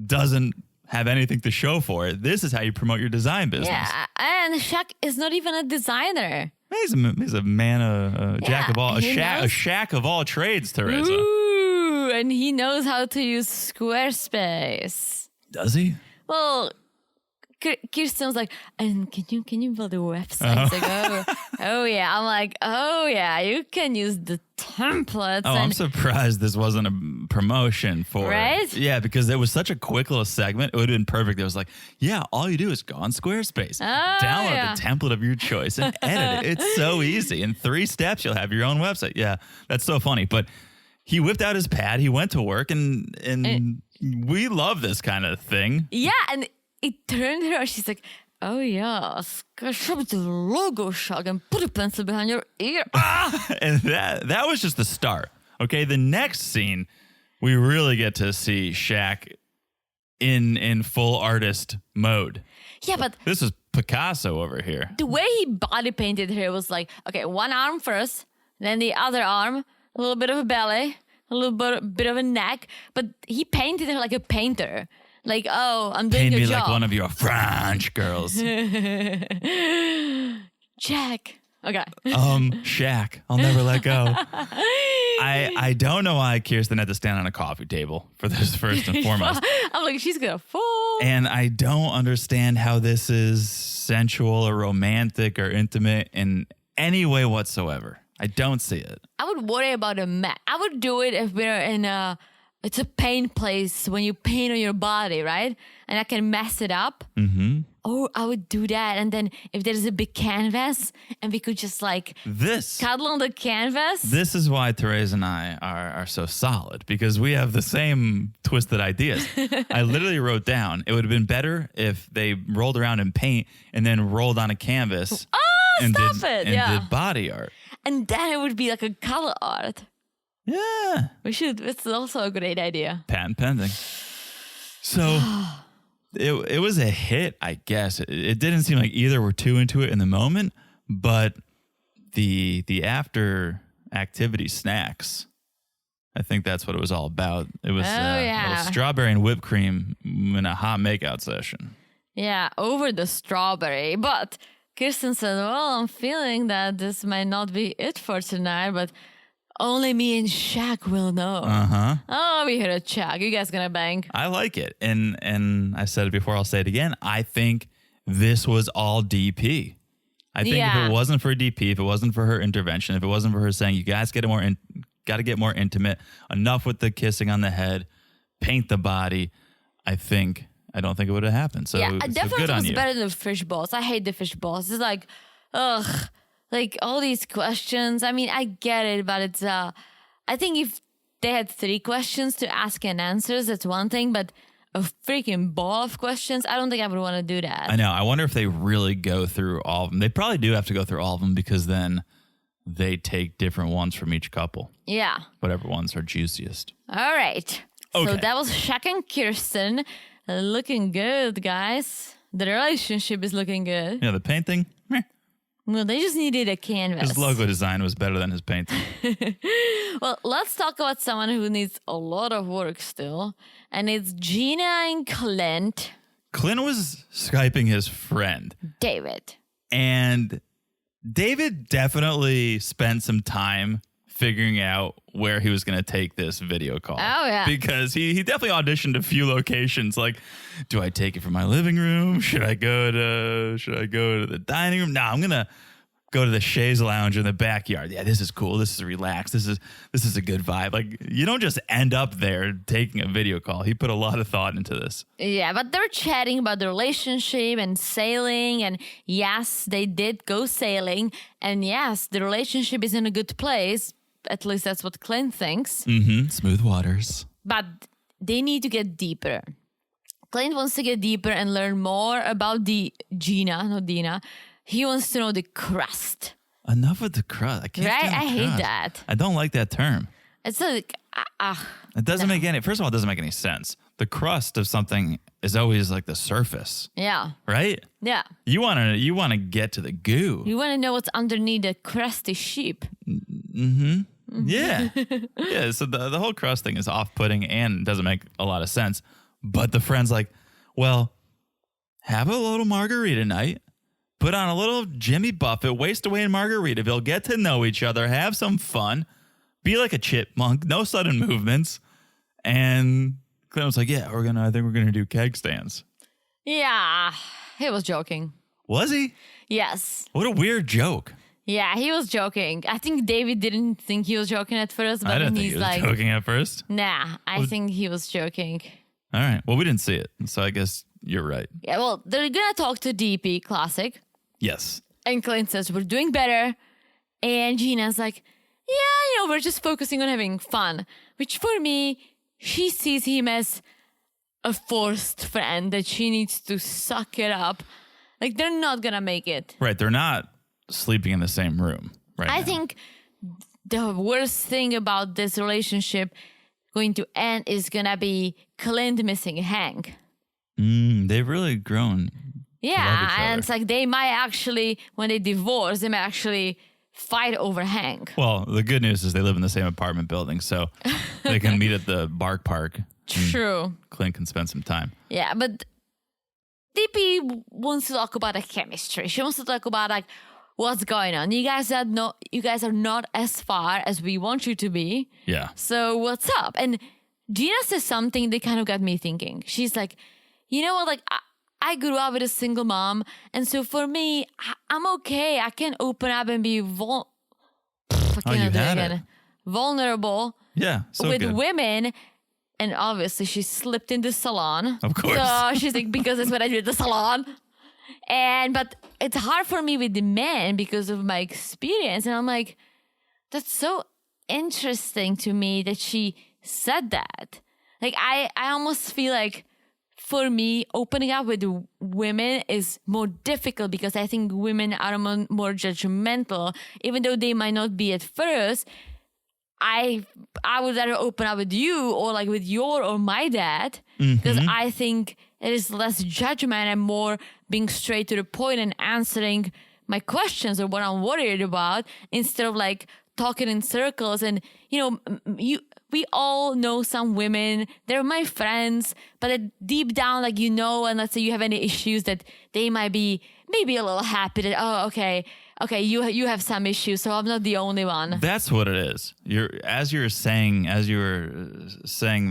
doesn't have anything to show for it. This is how you promote your design business. Yeah, and Shaq is not even a designer. He's a man, a jack of all, a shack of all trades, Teresa. Ooh, and he knows how to use Squarespace. Does he? Well, Kirsten was like, and can you build a website? Like, oh yeah. I'm like, oh yeah, you can use the templates. Oh, I'm surprised this wasn't a promotion for right? Yeah, because it was such a quick little segment. It would have been perfect. It was like, yeah, all you do is go on Squarespace, download the template of your choice, and edit it. It's so easy. In 3 steps, you'll have your own website. Yeah, that's so funny. But he whipped out his pad. He went to work, and we love this kind of thing. Yeah, and it turned her. She's like, oh yeah, show the logo, Shaq, and put a pencil behind your ear. And that was just the start. Okay, the next scene, we really get to see Shaq in full artist mode. Yeah, but this is Picasso over here. The way he body painted her was like, okay, one arm first, then the other arm, a little bit of a belly, a little bit of a neck, but he painted her like a painter. Like, oh, I'm doing your job. Paint me like one of your French girls. Jack. Okay. Shaq. I'll never let go. I don't know why Kirsten had to stand on a coffee table for this first and foremost. I'm like, she's gonna fall. And I don't understand how this is sensual or romantic or intimate in any way whatsoever. I don't see it. I would worry about a mat. I would do it if we're in it's a paint place when you paint on your body, right? And I can mess it up. Mm-hmm. Oh, I would do that. And then if there's a big canvas and we could just like cuddle on the canvas. This is why Therese and I are so solid, because we have the same twisted ideas. I literally wrote down, it would have been better if they rolled around in paint and then rolled on a canvas. And did body art. And then it would be like a color art. Yeah. It's also a great idea. Patent pending. So it was a hit, I guess. It didn't seem like either were too into it in the moment, but the after activity snacks, I think that's what it was all about. It was little strawberry and whipped cream in a hot makeout session. Yeah, over the strawberry. But Kirsten said, well, I'm feeling that this might not be it for tonight, but only me and Shaq will know. Uh-huh. Oh, we heard a Shaq. You guys gonna bang? I like it. And I said it before, I'll say it again. I think this was all DP. I think if it wasn't for DP, if it wasn't for her intervention, if it wasn't for her saying, you guys got to get more intimate, enough with the kissing on the head, paint the body, I don't think it would have happened. So, I so definitely good on was you. better than fish balls. I hate the fish balls. It's like, ugh, like all these questions. I mean, I get it, but it's, I think if they had 3 questions to ask and answers, that's one thing, but a freaking ball of questions, I don't think I would want to do that. I know. I wonder if they really go through all of them. They probably do have to go through all of them because then they take different ones from each couple. Yeah. Whatever ones are juiciest. All right. Okay. So that was Shaq and Kirsten. Looking good, guys. The relationship is looking good. Yeah, the painting, meh. Well, they just needed a canvas. His logo design was better than his painting. Well, let's talk about someone who needs a lot of work still. And it's Gina and Clint. Clint was Skyping his friend. David. And David definitely spent some time figuring out where he was going to take this video call. Oh, yeah. Because he definitely auditioned a few locations. Like, do I take it from my living room? Should I go to the dining room? No, I'm going to go to the chaise lounge in the backyard. Yeah, this is cool. This is relaxed. This is a good vibe. Like, you don't just end up there taking a video call. He put a lot of thought into this. Yeah, but they're chatting about the relationship and sailing. And yes, they did go sailing. And yes, the relationship is in a good place. At least that's what Clint thinks. Mm-hmm. Smooth waters. But they need to get deeper. Clint wants to get deeper and learn more about Dina. He wants to know the crust. Enough with the crust. I can't stand the I hate crust. that. I don't like that term. It's like, It doesn't make any. First of all, it doesn't make any sense. The crust of something is always like the surface, yeah. right? Yeah. You want to get to the goo. You want to know what's underneath the crusty sheep. Yeah, yeah. So the whole crust thing is off-putting and doesn't make a lot of sense. But the friend's like, well, have a little margarita night. Put on a little Jimmy Buffett, waste away in Margaritaville, get to know each other, have some fun, be like a chipmunk, no sudden movements. And Clint was like, yeah, I think we're gonna do keg stands. Yeah. He was joking. Was he? Yes. What a weird joke. Yeah, he was joking. I think David didn't think he was joking at first, but I didn't then think he's he was like, joking at first. nah, I think he was joking. All right. Well, we didn't see it. So I guess you're right. Yeah, well, they're gonna talk to DP, classic. Yes. And Clint says, we're doing better. And Gina's like, yeah, we're just focusing on having fun. Which for me, she sees him as a forced friend that she needs to suck it up. Like, they're not gonna make it. Right. They're not sleeping in the same room right I now. think the worst thing about this relationship going to end is gonna be Clint missing Hank. They've really grown. Yeah, each and other. it's like they might actually, when they divorce, they might actually fight over Hank. Well, the good news is they live in the same apartment building, so they can meet at the bark park. True. Clint can spend some time. Yeah, but DP wants to talk about the chemistry. She wants to talk about like what's going on. You guys are not as far as we want you to be. Yeah. So what's up? And Gina says something that kind of got me thinking. She's like, you know what? Like I grew up with a single mom, and so for me, I'm okay. I can open up and be vulnerable Yeah. So with good. women. And obviously, she slipped in the salon. Of course. So she's like, because that's what I do at the salon. But it's hard for me with the men because of my experience. And I'm like, that's so interesting to me that she said that. Like, I almost feel like for me, opening up with women is more difficult because I think women are more judgmental, even though they might not be at first. I would rather open up with you or like with your or my dad because I think it is less judgment and more being straight to the point and answering my questions or what I'm worried about instead of like talking in circles. And we all know some women, they're my friends, but deep down, like, and let's say you have any issues that they might be maybe a little happy that, okay, you have some issues, so I'm not the only one. That's what it is. As you were saying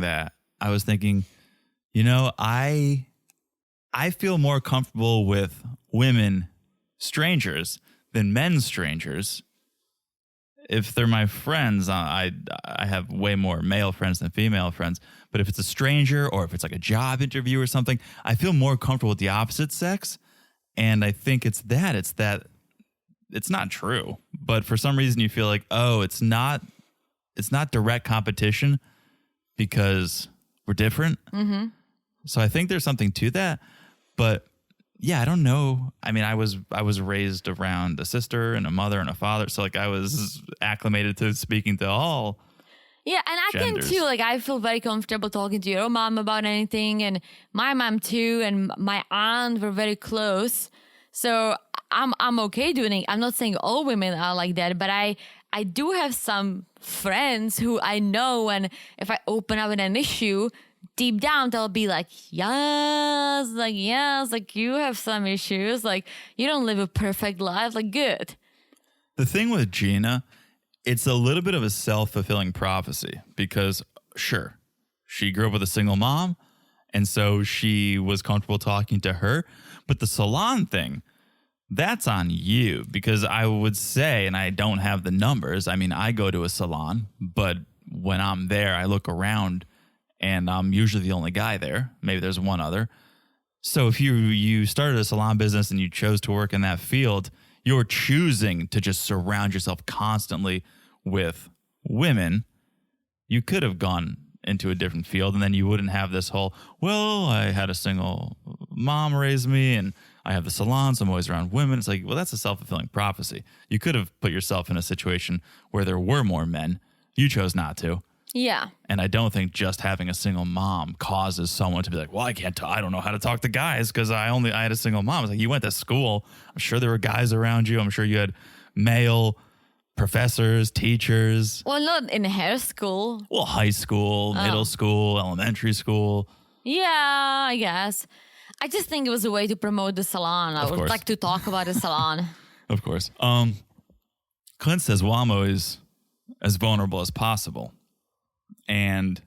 that, I was thinking, I feel more comfortable with women, strangers, than men strangers. If they're my friends, I have way more male friends than female friends. But if it's a stranger or if it's like a job interview or something, I feel more comfortable with the opposite sex. And I think it's that it's not true. But for some reason you feel like, oh, it's not direct competition because we're different. Mm-hmm. So I think there's something to that. But yeah, I don't know. I mean, I was raised around a sister and a mother and a father. So like I was acclimated to speaking to all. Yeah, and I genders. can too. Like I feel very comfortable talking to your mom about anything, and my mom too, and my aunt were very close. So I'm okay doing it. I'm not saying all women are like that, but I do have some friends who I know, and if I open up with an issue, deep down they'll be like, yes, like you have some issues, like you don't live a perfect life, like good. The thing with Gina, it's a little bit of a self-fulfilling prophecy because sure, she grew up with a single mom and so she was comfortable talking to her, but the salon thing, that's on you because I would say, and I don't have the numbers, I mean, I go to a salon, but when I'm there, I look around and I'm usually the only guy there. Maybe there's one other. So if you started a salon business and you chose to work in that field, you're choosing to just surround yourself constantly with women. You could have gone into a different field and then you wouldn't have this whole, well, I had a single mom raise me and I have the salon, so I'm always around women. It's like, well, that's a self-fulfilling prophecy. You could have put yourself in a situation where there were more men. You chose not to. Yeah. And I don't think just having a single mom causes someone to be like, well, I don't know how to talk to guys because I had a single mom. It's like, you went to school. I'm sure there were guys around you. I'm sure you had male professors, teachers. Well, not in hair school. Well, high school, middle school, elementary school. Yeah, I guess. I just think it was a way to promote the salon. I would like to talk about the salon. Of course. Clint says, well, I'm always as vulnerable as possible. And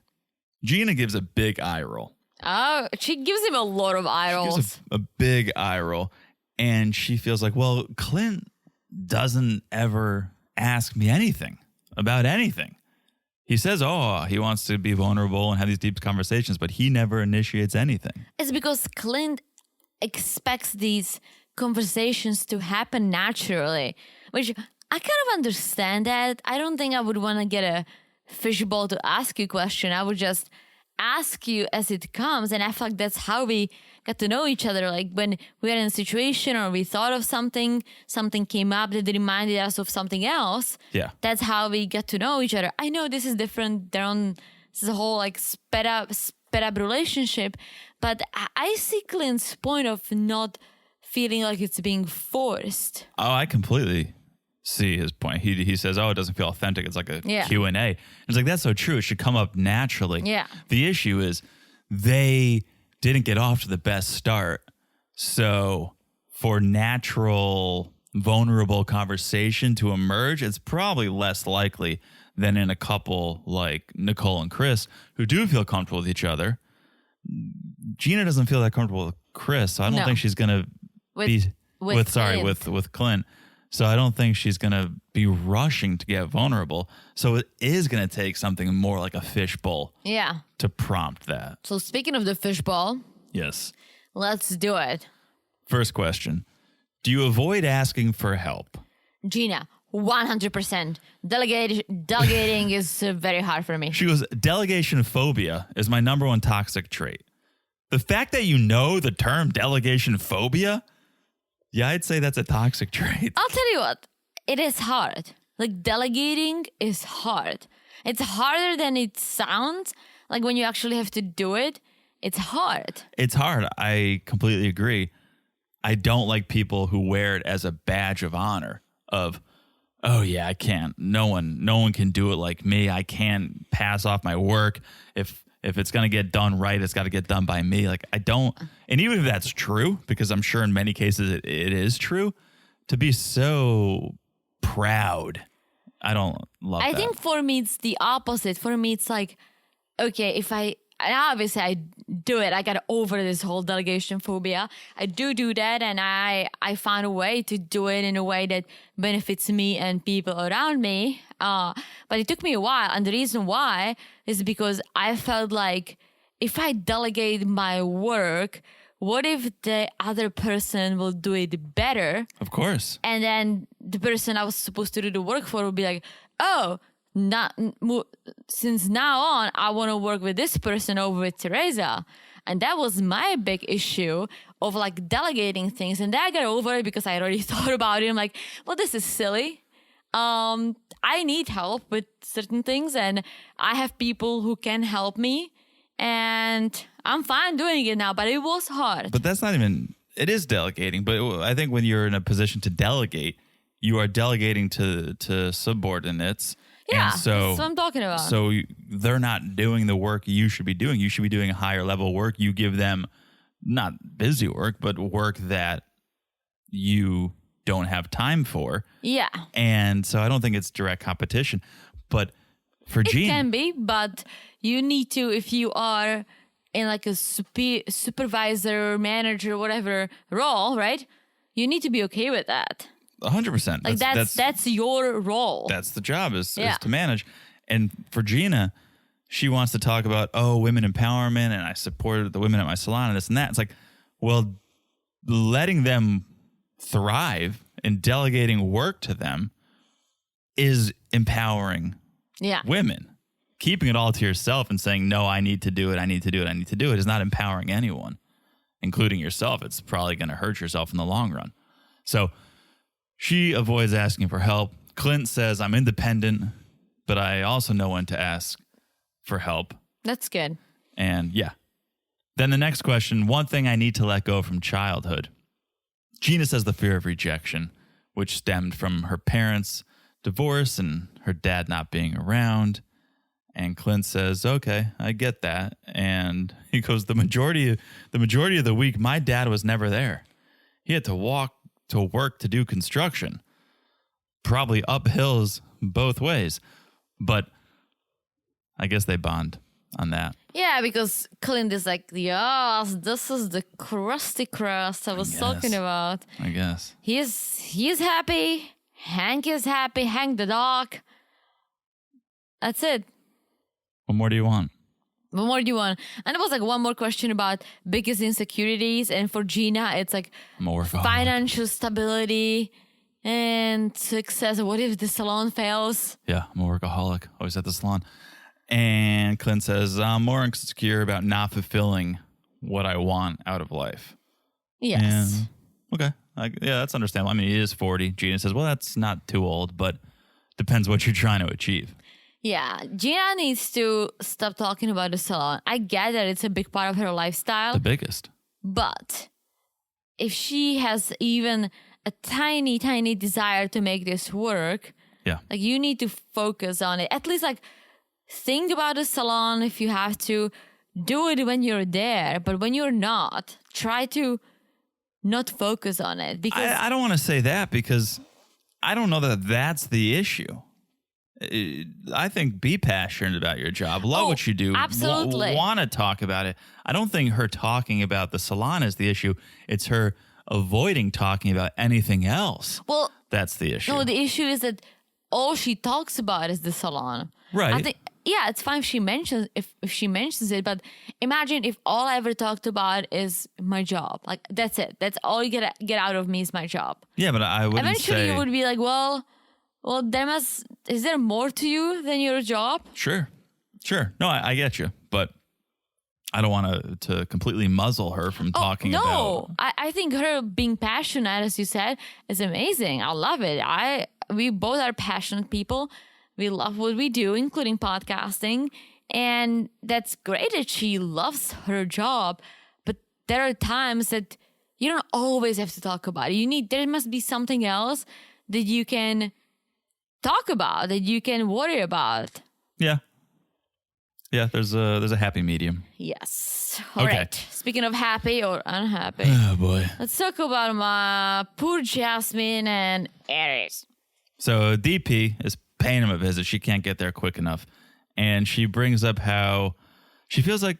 Gina gives a big eye roll. Oh, she gives him a lot of eye rolls. She gives a big eye roll. And she feels like, well, Clint doesn't ever ask me anything about anything. He says, oh, he wants to be vulnerable and have these deep conversations, but he never initiates anything. It's because Clint expects these conversations to happen naturally, which I kind of understand that. I don't think I would want to get a fishbowl to ask you a question. I would just ask you as it comes. And I feel like that's how we get to know each other. Like when we are in a situation or we thought of something came up that reminded us of something else. Yeah. That's how we get to know each other. I know this is different. This is a whole like sped up relationship. But I see Clint's point of not feeling like it's being forced. Oh, I completely see his point. He says, oh, it doesn't feel authentic. It's like a Q&A. It's like, that's so true. It should come up naturally. Yeah. The issue is they didn't get off to the best start. So for natural, vulnerable conversation to emerge, it's probably less likely than in a couple like Nicole and Chris who do feel comfortable with each other. Gina doesn't feel that comfortable with Chris, so I don't think she's going to be with Clint. So I don't think she's going to be rushing to get vulnerable. So it is going to take something more like a fishbowl to prompt that. So speaking of the fishbowl. Yes. Let's do it. First question. Do you avoid asking for help? Gina, 100%. Delegating is very hard for me. She goes, delegation phobia is my number one toxic trait. The fact that you know the term delegation phobia, yeah, I'd say that's a toxic trait. I'll tell you what, it is hard. Like delegating is hard. It's harder than it sounds. Like when you actually have to do it, it's hard. It's hard. I completely agree. I don't like people who wear it as a badge of honor of, oh yeah, I can't. No one can do it like me. I can't pass off my work. If it's going to get done right, it's got to get done by me. Like I don't, and even if that's true, because I'm sure in many cases it is true, to be so proud, I don't love that. I think for me, it's the opposite. For me, it's like, okay, if I obviously I do it. I got over this whole delegation phobia. I do that, and I found a way to do it in a way that benefits me and people around me. But it took me a while, and the reason why is because I felt like if I delegate my work, what if the other person will do it better? Of course. And then the person I was supposed to do the work for will be like, oh, since now on, I want to work with this person over with Teresa. And that was my big issue of like delegating things. And then I got over it because I already thought about it. I'm like, well, this is silly. I need help with certain things, and I have people who can help me. And I'm fine doing it now, but it was hard. But that's not even, it is delegating. But I think when you're in a position to delegate, you are delegating to subordinates. Yeah, and so, that's what I'm talking about. So they're not doing the work you should be doing. You should be doing a higher level work. You give them not busy work, but work that you don't have time for. Yeah. And so I don't think it's direct competition. But for Jean, it can be, but you need to, if you are in like a supervisor, manager, whatever role, right? You need to be okay with that. 100%. Like that's your role. That's the job is to manage. And for Gina, she wants to talk about, women empowerment, and I support the women at my salon and this and that. It's like, well, letting them thrive and delegating work to them is empowering women. Keeping it all to yourself and saying, no, I need to do it, I need to do it, I need to do it is not empowering anyone, including yourself. It's probably going to hurt yourself in the long run. So she avoids asking for help. Clint says, I'm independent, but I also know when to ask for help. That's good. And yeah. Then the next question, one thing I need to let go from childhood. Gina says the fear of rejection, which stemmed from her parents' divorce and her dad not being around. And Clint says, okay, I get that. And he goes, the majority of the week, my dad was never there. He had to walk to work to do construction, probably up hills both ways. But I guess they bond on that. Yeah, because Clint is like, yes, this is the crusty crust I was talking about. I guess. He's happy. Hank is happy. Hank the dog. That's it. What more do you want? What more do you want? And there was like one more question about biggest insecurities. And for Gina, it's like more financial stability and success. What if the salon fails? Yeah, I'm a workaholic. Always at the salon. And Clint says, I'm more insecure about not fulfilling what I want out of life. Yes. And, okay. That's understandable. I mean, he is 40. Gina says, well, that's not too old, but depends what you're trying to achieve. Yeah, Gina needs to stop talking about the salon. I get that it's a big part of her lifestyle. The biggest. But if she has even a tiny, tiny desire to make this work, like you need to focus on it. At least like think about the salon if you have to. Do it when you're there. But when you're not, try to not focus on it. Because I don't want to say that because I don't know that that's the issue. I think be passionate about your job. Love what you do. Absolutely. Want to talk about it. I don't think her talking about the salon is the issue. It's her avoiding talking about anything else. Well, that's the issue. No, the issue is that all she talks about is the salon. Right. I think, it's fine if she mentions it, but imagine if all I ever talked about is my job. Like, that's it. That's all you get out of me is my job. Yeah, but I wouldn't eventually you would be like, well, is there more to you than your job? Sure. No, I get you, but I don't want to completely muzzle her from talking about. No, I think her being passionate, as you said, is amazing. I love it. We both are passionate people. We love what we do, including podcasting. And that's great that she loves her job. But there are times that you don't always have to talk about it. There must be something else that you can talk about, that you can worry about. Yeah, there's a happy medium. Yes. All right. Speaking of happy or unhappy. Oh, boy. Let's talk about my poor Jasmine and Aries. So DP is paying him a visit. She can't get there quick enough. And she brings up how she feels like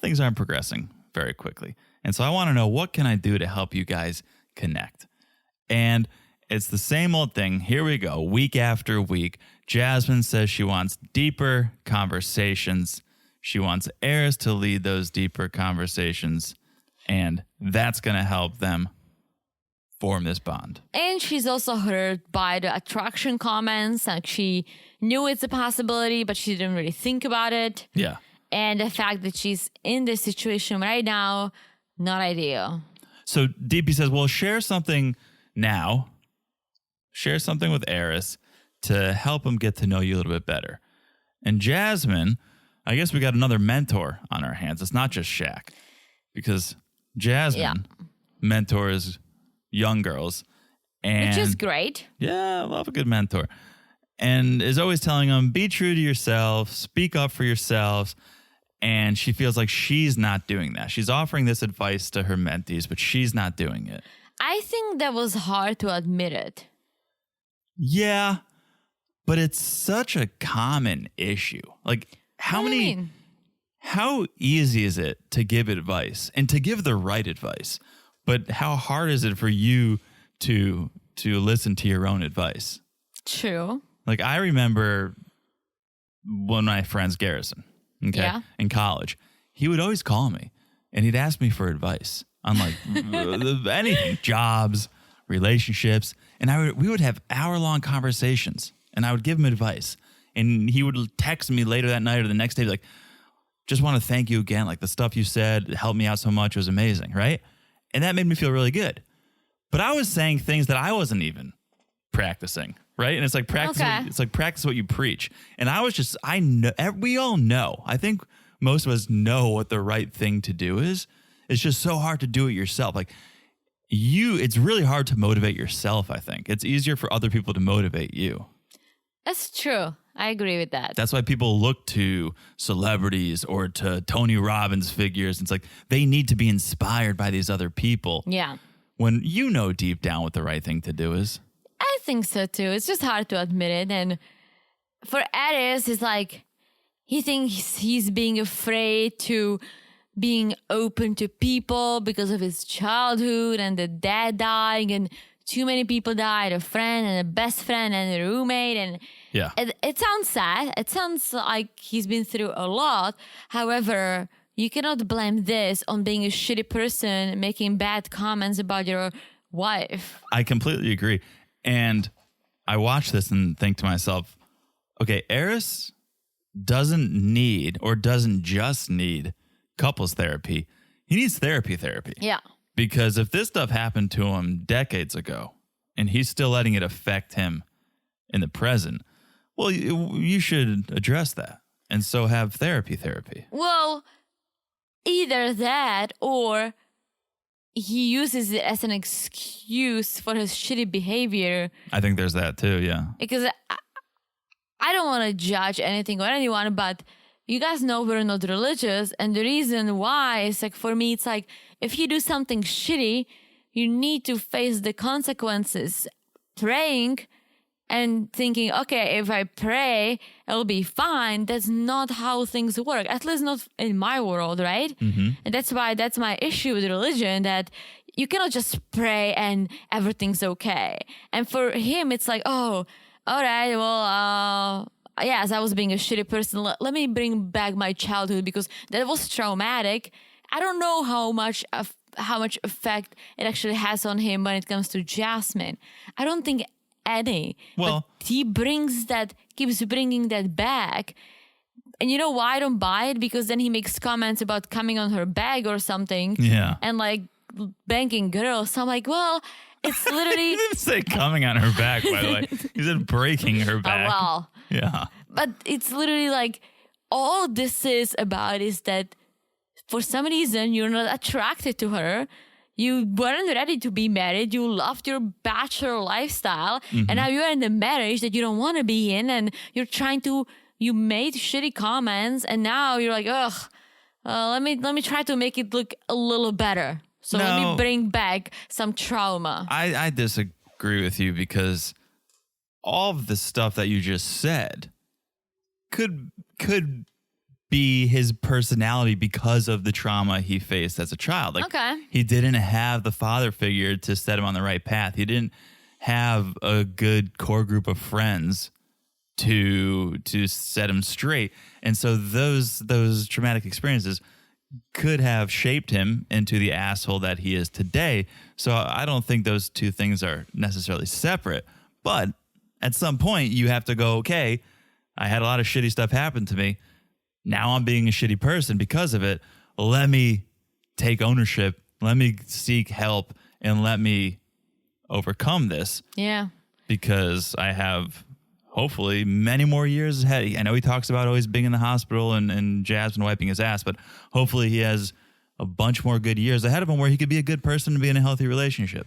things aren't progressing very quickly. And so I want to know, what can I do to help you guys connect? And it's the same old thing. Here we go. Week after week, Jasmine says she wants deeper conversations. She wants Eris to lead those deeper conversations. And that's going to help them form this bond. And she's also hurt by the attraction comments. Like, she knew it's a possibility, but she didn't really think about it. Yeah. And the fact that she's in this situation right now, not ideal. So DP says, well, share something now. Share something with Eris to help him get to know you a little bit better. And Jasmine, I guess we got another mentor on our hands. It's not just Shaq, because Jasmine mentors young girls. And which is great. yeah, I love a good mentor. And is always telling them, be true to yourself, speak up for yourselves. And she feels like she's not doing that. She's offering this advice to her mentees, but she's not doing it. I think that was hard to admit it. Yeah, but it's such a common issue. Like, how easy is it to give advice and to give the right advice? But how hard is it for you to listen to your own advice? True. Like, I remember one of my friends, Garrison, in college, he would always call me and he'd ask me for advice on like anything, jobs, relationships. And we would have hour-long conversations and I would give him advice. And he would text me later that night or the next day, like, just want to thank you again. Like, the stuff you said helped me out so much. It was amazing, right? And that made me feel really good. But I was saying things that I wasn't even practicing, right? And it's like practice what you preach. And I was just, I know, we all know. I think most of us know what the right thing to do is. It's just so hard to do it yourself. Like, it's really hard to motivate yourself, I think. It's easier for other people to motivate you. That's true. I agree with that. That's why people look to celebrities or to Tony Robbins figures. It's like they need to be inspired by these other people. Yeah. When you know deep down what the right thing to do is. I think so too. It's just hard to admit it. And for Eris, it's like he thinks he's being afraid to being open to people because of his childhood and the dad dying and too many people died, a friend and a best friend and a roommate. And yeah, it sounds sad. It sounds like he's been through a lot. However, you cannot blame this on being a shitty person, making bad comments about your wife. I completely agree. And I watch this and think to myself, okay, Eris doesn't just need couples therapy. He needs therapy. Yeah. Because if this stuff happened to him decades ago and he's still letting it affect him in the present, well, you should address that. And so have therapy. Well, either that or he uses it as an excuse for his shitty behavior. I think there's that too, yeah. Because I don't want to judge anything or anyone, but you guys know we're not religious. And the reason why is like, for me, it's like, if you do something shitty, you need to face the consequences. Praying and thinking, okay, if I pray, it'll be fine. That's not how things work. At least not in my world, right? Mm-hmm. And that's my issue with religion, that you cannot just pray and everything's okay. And for him, it's like, oh, all right, well, yes, I was being a shitty person. Let me bring back my childhood because that was traumatic. I don't know how much effect it actually has on him when it comes to Jasmine. I don't think any. Well, but he keeps bringing that back. And you know why I don't buy it? Because then he makes comments about coming on her back or something. Yeah. And like banking girls. So I'm like, well, it's literally... He didn't say coming on her back, by the way. He said breaking her back. Oh, well. Yeah. But it's literally like, all this is about is that for some reason you're not attracted to her. You weren't ready to be married. You loved your bachelor lifestyle. Mm-hmm. And now you're in the marriage that you don't want to be in. And you made shitty comments. And now you're like, let me try to make it look a little better. So let me bring back some trauma. I disagree with you, because all of the stuff that you just said could be his personality because of the trauma he faced as a child. Like, Okay. he didn't have the father figure to set him on the right path. He didn't have a good core group of friends to set him straight. And so those traumatic experiences could have shaped him into the asshole that he is today. So I don't think those two things are necessarily separate. But at some point, you have to go, okay, I had a lot of shitty stuff happen to me. Now I'm being a shitty person because of it. Let me take ownership. Let me seek help and let me overcome this. Yeah. Because I have hopefully many more years ahead. I know he talks about always being in the hospital and Jasmine wiping his ass, but hopefully he has a bunch more good years ahead of him where he could be a good person and be in a healthy relationship.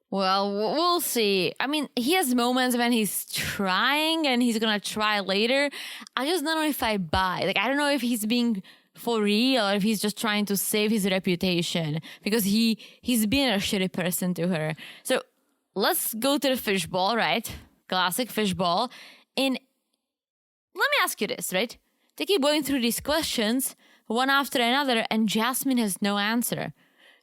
Well, we'll see. I mean, he has moments when he's trying and he's going to try later. I just don't know if I buy. Like, I don't know if he's being for real or if he's just trying to save his reputation because he's been a shitty person to her. So let's go to the fishbowl, right? Classic fishbowl. And let me ask you this, right? They keep going through these questions one after another and Jasmine has no answer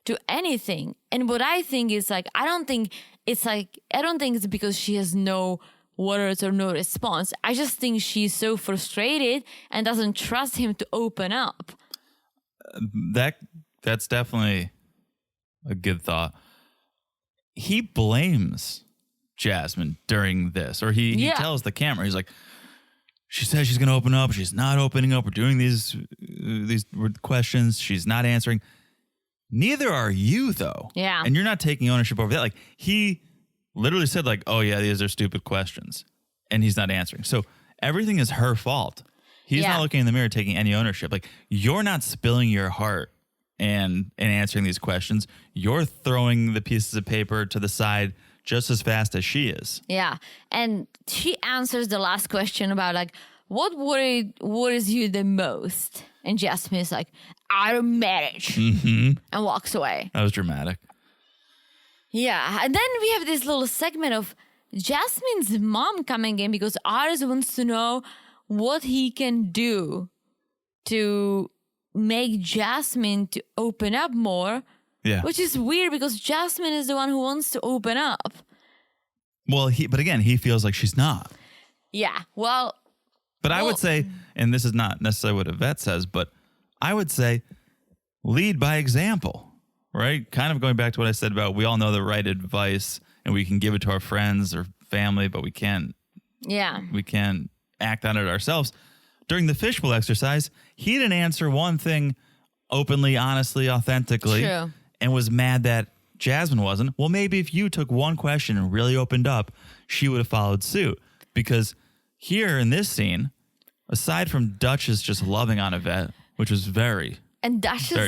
to anything. And what I think is like, I don't think it's because she has no words or no response. I just think she's so frustrated and doesn't trust him to open up. That's definitely a good thought. He blames Jasmine during this, or he tells the camera, he's like, she says she's going to open up. She's not opening up. We're doing these questions. She's not answering. Neither are you, though. Yeah. And you're not taking ownership over that. Like, he literally said, like, oh, yeah, these are stupid questions. And he's not answering. So everything is her fault. He's not looking in the mirror, taking any ownership. Like, you're not spilling your heart and answering these questions. You're throwing the pieces of paper to the side just as fast as she is. Yeah. And she answers the last question about, like, what worries you the most? And Jasmine is like, our marriage. And walks away. That was dramatic. Yeah. And then we have this little segment of Jasmine's mom coming in because Aris wants to know what he can do to make Jasmine to open up more. Yeah. Which is weird because Jasmine is the one who wants to open up. Well, but again, he feels like she's not. Yeah. Well. But I would say, and this is not necessarily what Yvette says, but I would say lead by example, right? Kind of going back to what I said about we all know the right advice and we can give it to our friends or family, but we can't act on it ourselves. During the fishbowl exercise, he didn't answer one thing openly, honestly, authentically. True. And was mad that Jasmine wasn't. Well, maybe if you took one question and really opened up, she would have followed suit. Because here in this scene, aside from Duchess just loving on Yvette, which was very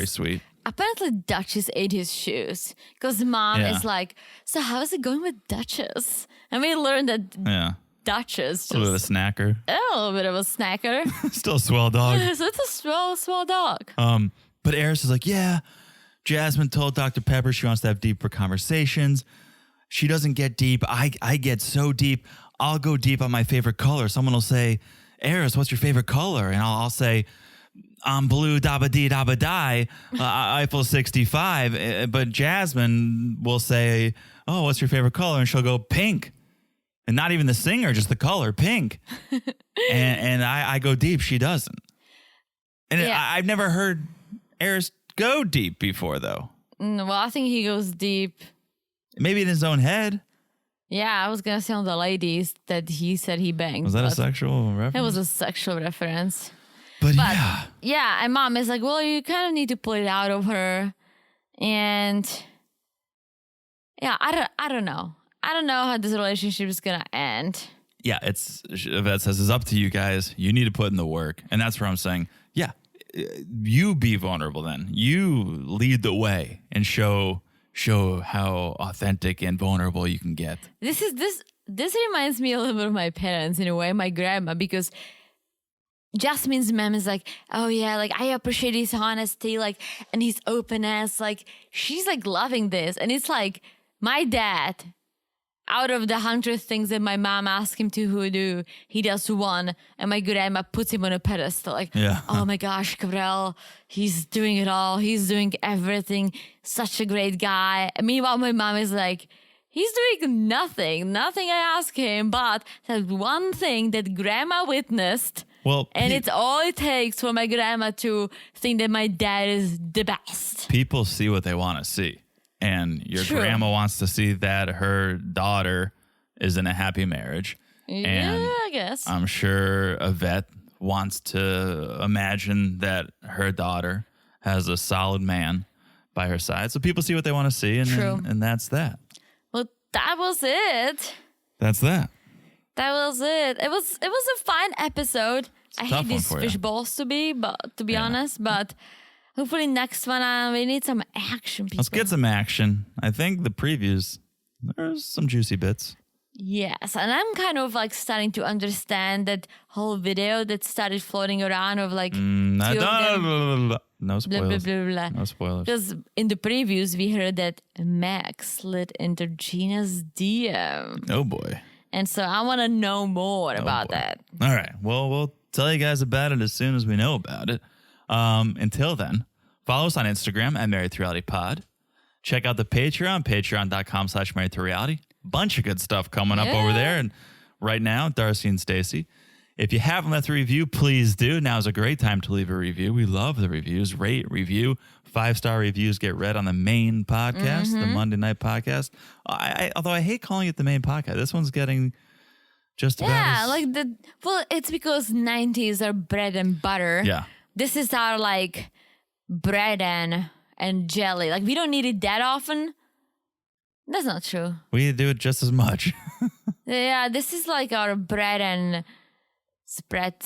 sweet. Apparently, Duchess ate his shoes because mom is like, so how is it going with Duchess? And we learned that Duchess a little bit of a snacker. A little bit of a snacker. Still a swell dog. So it's a swell dog. But Eris is like, yeah, Jasmine told Dr. Pepper she wants to have deeper conversations. She doesn't get deep. I get so deep. I'll go deep on my favorite color. Someone will say, Eris, what's your favorite color? And I'll say, I'm blue, dabba dee, dabba die, Eiffel 65. But Jasmine will say, oh, what's your favorite color? And she'll go, pink. And not even the singer, just the color, pink. and I go deep. She doesn't. And I've never heard Eris go deep before, though. Well, I think he goes deep. Maybe in his own head. Yeah, I was going to say on the ladies that he said he banged. Was that a sexual reference? It was a sexual reference. But yeah. Yeah, and mom is like, well, you kind of need to pull it out of her. And yeah, I don't know. I don't know how this relationship is going to end. Yeah, Yvette says, it's up to you guys. You need to put in the work. And that's where I'm saying, yeah, you be vulnerable then. You lead the way and show how authentic and vulnerable you can get. This reminds me a little bit of my parents in a way, my grandma, because Jasmine's mom is like, oh yeah, like I appreciate his honesty, like, and his openness, like she's like loving this. And it's like my dad, out of the 100 things that my mom asked him to do, he does one, and my grandma puts him on a pedestal. Like, oh my gosh, Gabriel, he's doing it all. He's doing everything. Such a great guy. And meanwhile, my mom is like, he's doing nothing I ask him, but that one thing that grandma witnessed. Well, and it's all it takes for my grandma to think that my dad is the best. People see what they want to see. And your grandma wants to see that her daughter is in a happy marriage. And I guess. I'm sure Yvette wants to imagine that her daughter has a solid man by her side. So people see what they want to see, and that's that. Well, that was it. That's that. That was it. It was a fun episode. I hate these fish balls to be honest, but hopefully next one we need some action, people. Let's get some action. I think the previews, there's some juicy bits. Yes, and I'm kind of like starting to understand that whole video that started floating around of like no spoilers. Blah, blah, blah, blah. No spoilers. Because in the previews we heard that Max slid into Gina's DM. Oh boy. And so I want to know more about that. All right. Well, we'll tell you guys about it as soon as we know about it. Until then, follow us on Instagram at Married to Reality Pod. Check out the Patreon, patreon.com/marriedtoreality. Bunch of good stuff coming up over there. And right now, Darcey and Stacey. If you haven't left a review, please do. Now is a great time to leave a review. We love the reviews. Rate, review. 5-star reviews get read on the main podcast, the Monday night podcast. Although I hate calling it the main podcast. This one's getting just about it's because 90s are bread and butter. Yeah. This is our like bread and jelly. Like we don't need it that often. That's not true. We do it just as much. Yeah, this is like our bread and spread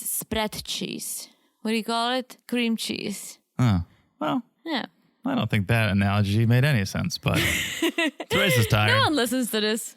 cheese. What do you call it? Cream cheese. Oh, well. Yeah. I don't think that analogy made any sense, but Teresa's tired. No one listens to this.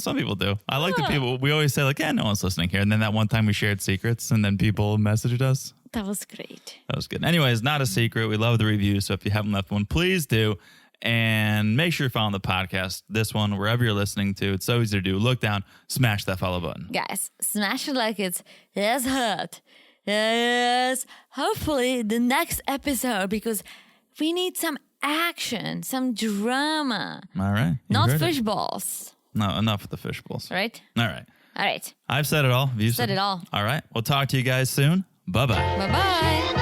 Some people do. I like the people. We always say like, yeah, no one's listening here. And then that one time we shared secrets and then people messaged us. That was great. That was good. Anyways, not a secret. We love the review. So if you haven't left one, please do. And make sure you're following the podcast, this one, wherever you're listening to. It's so easy to do. Look down, smash that follow button. Guys, smash it like it's hot. Yes. Hopefully the next episode, because we need some action, some drama. All right. Not fish balls. No, enough with the fish balls. Right? All right. All right. I've said it all. You've said it all. All right. We'll talk to you guys soon. Bye-bye. Bye-bye.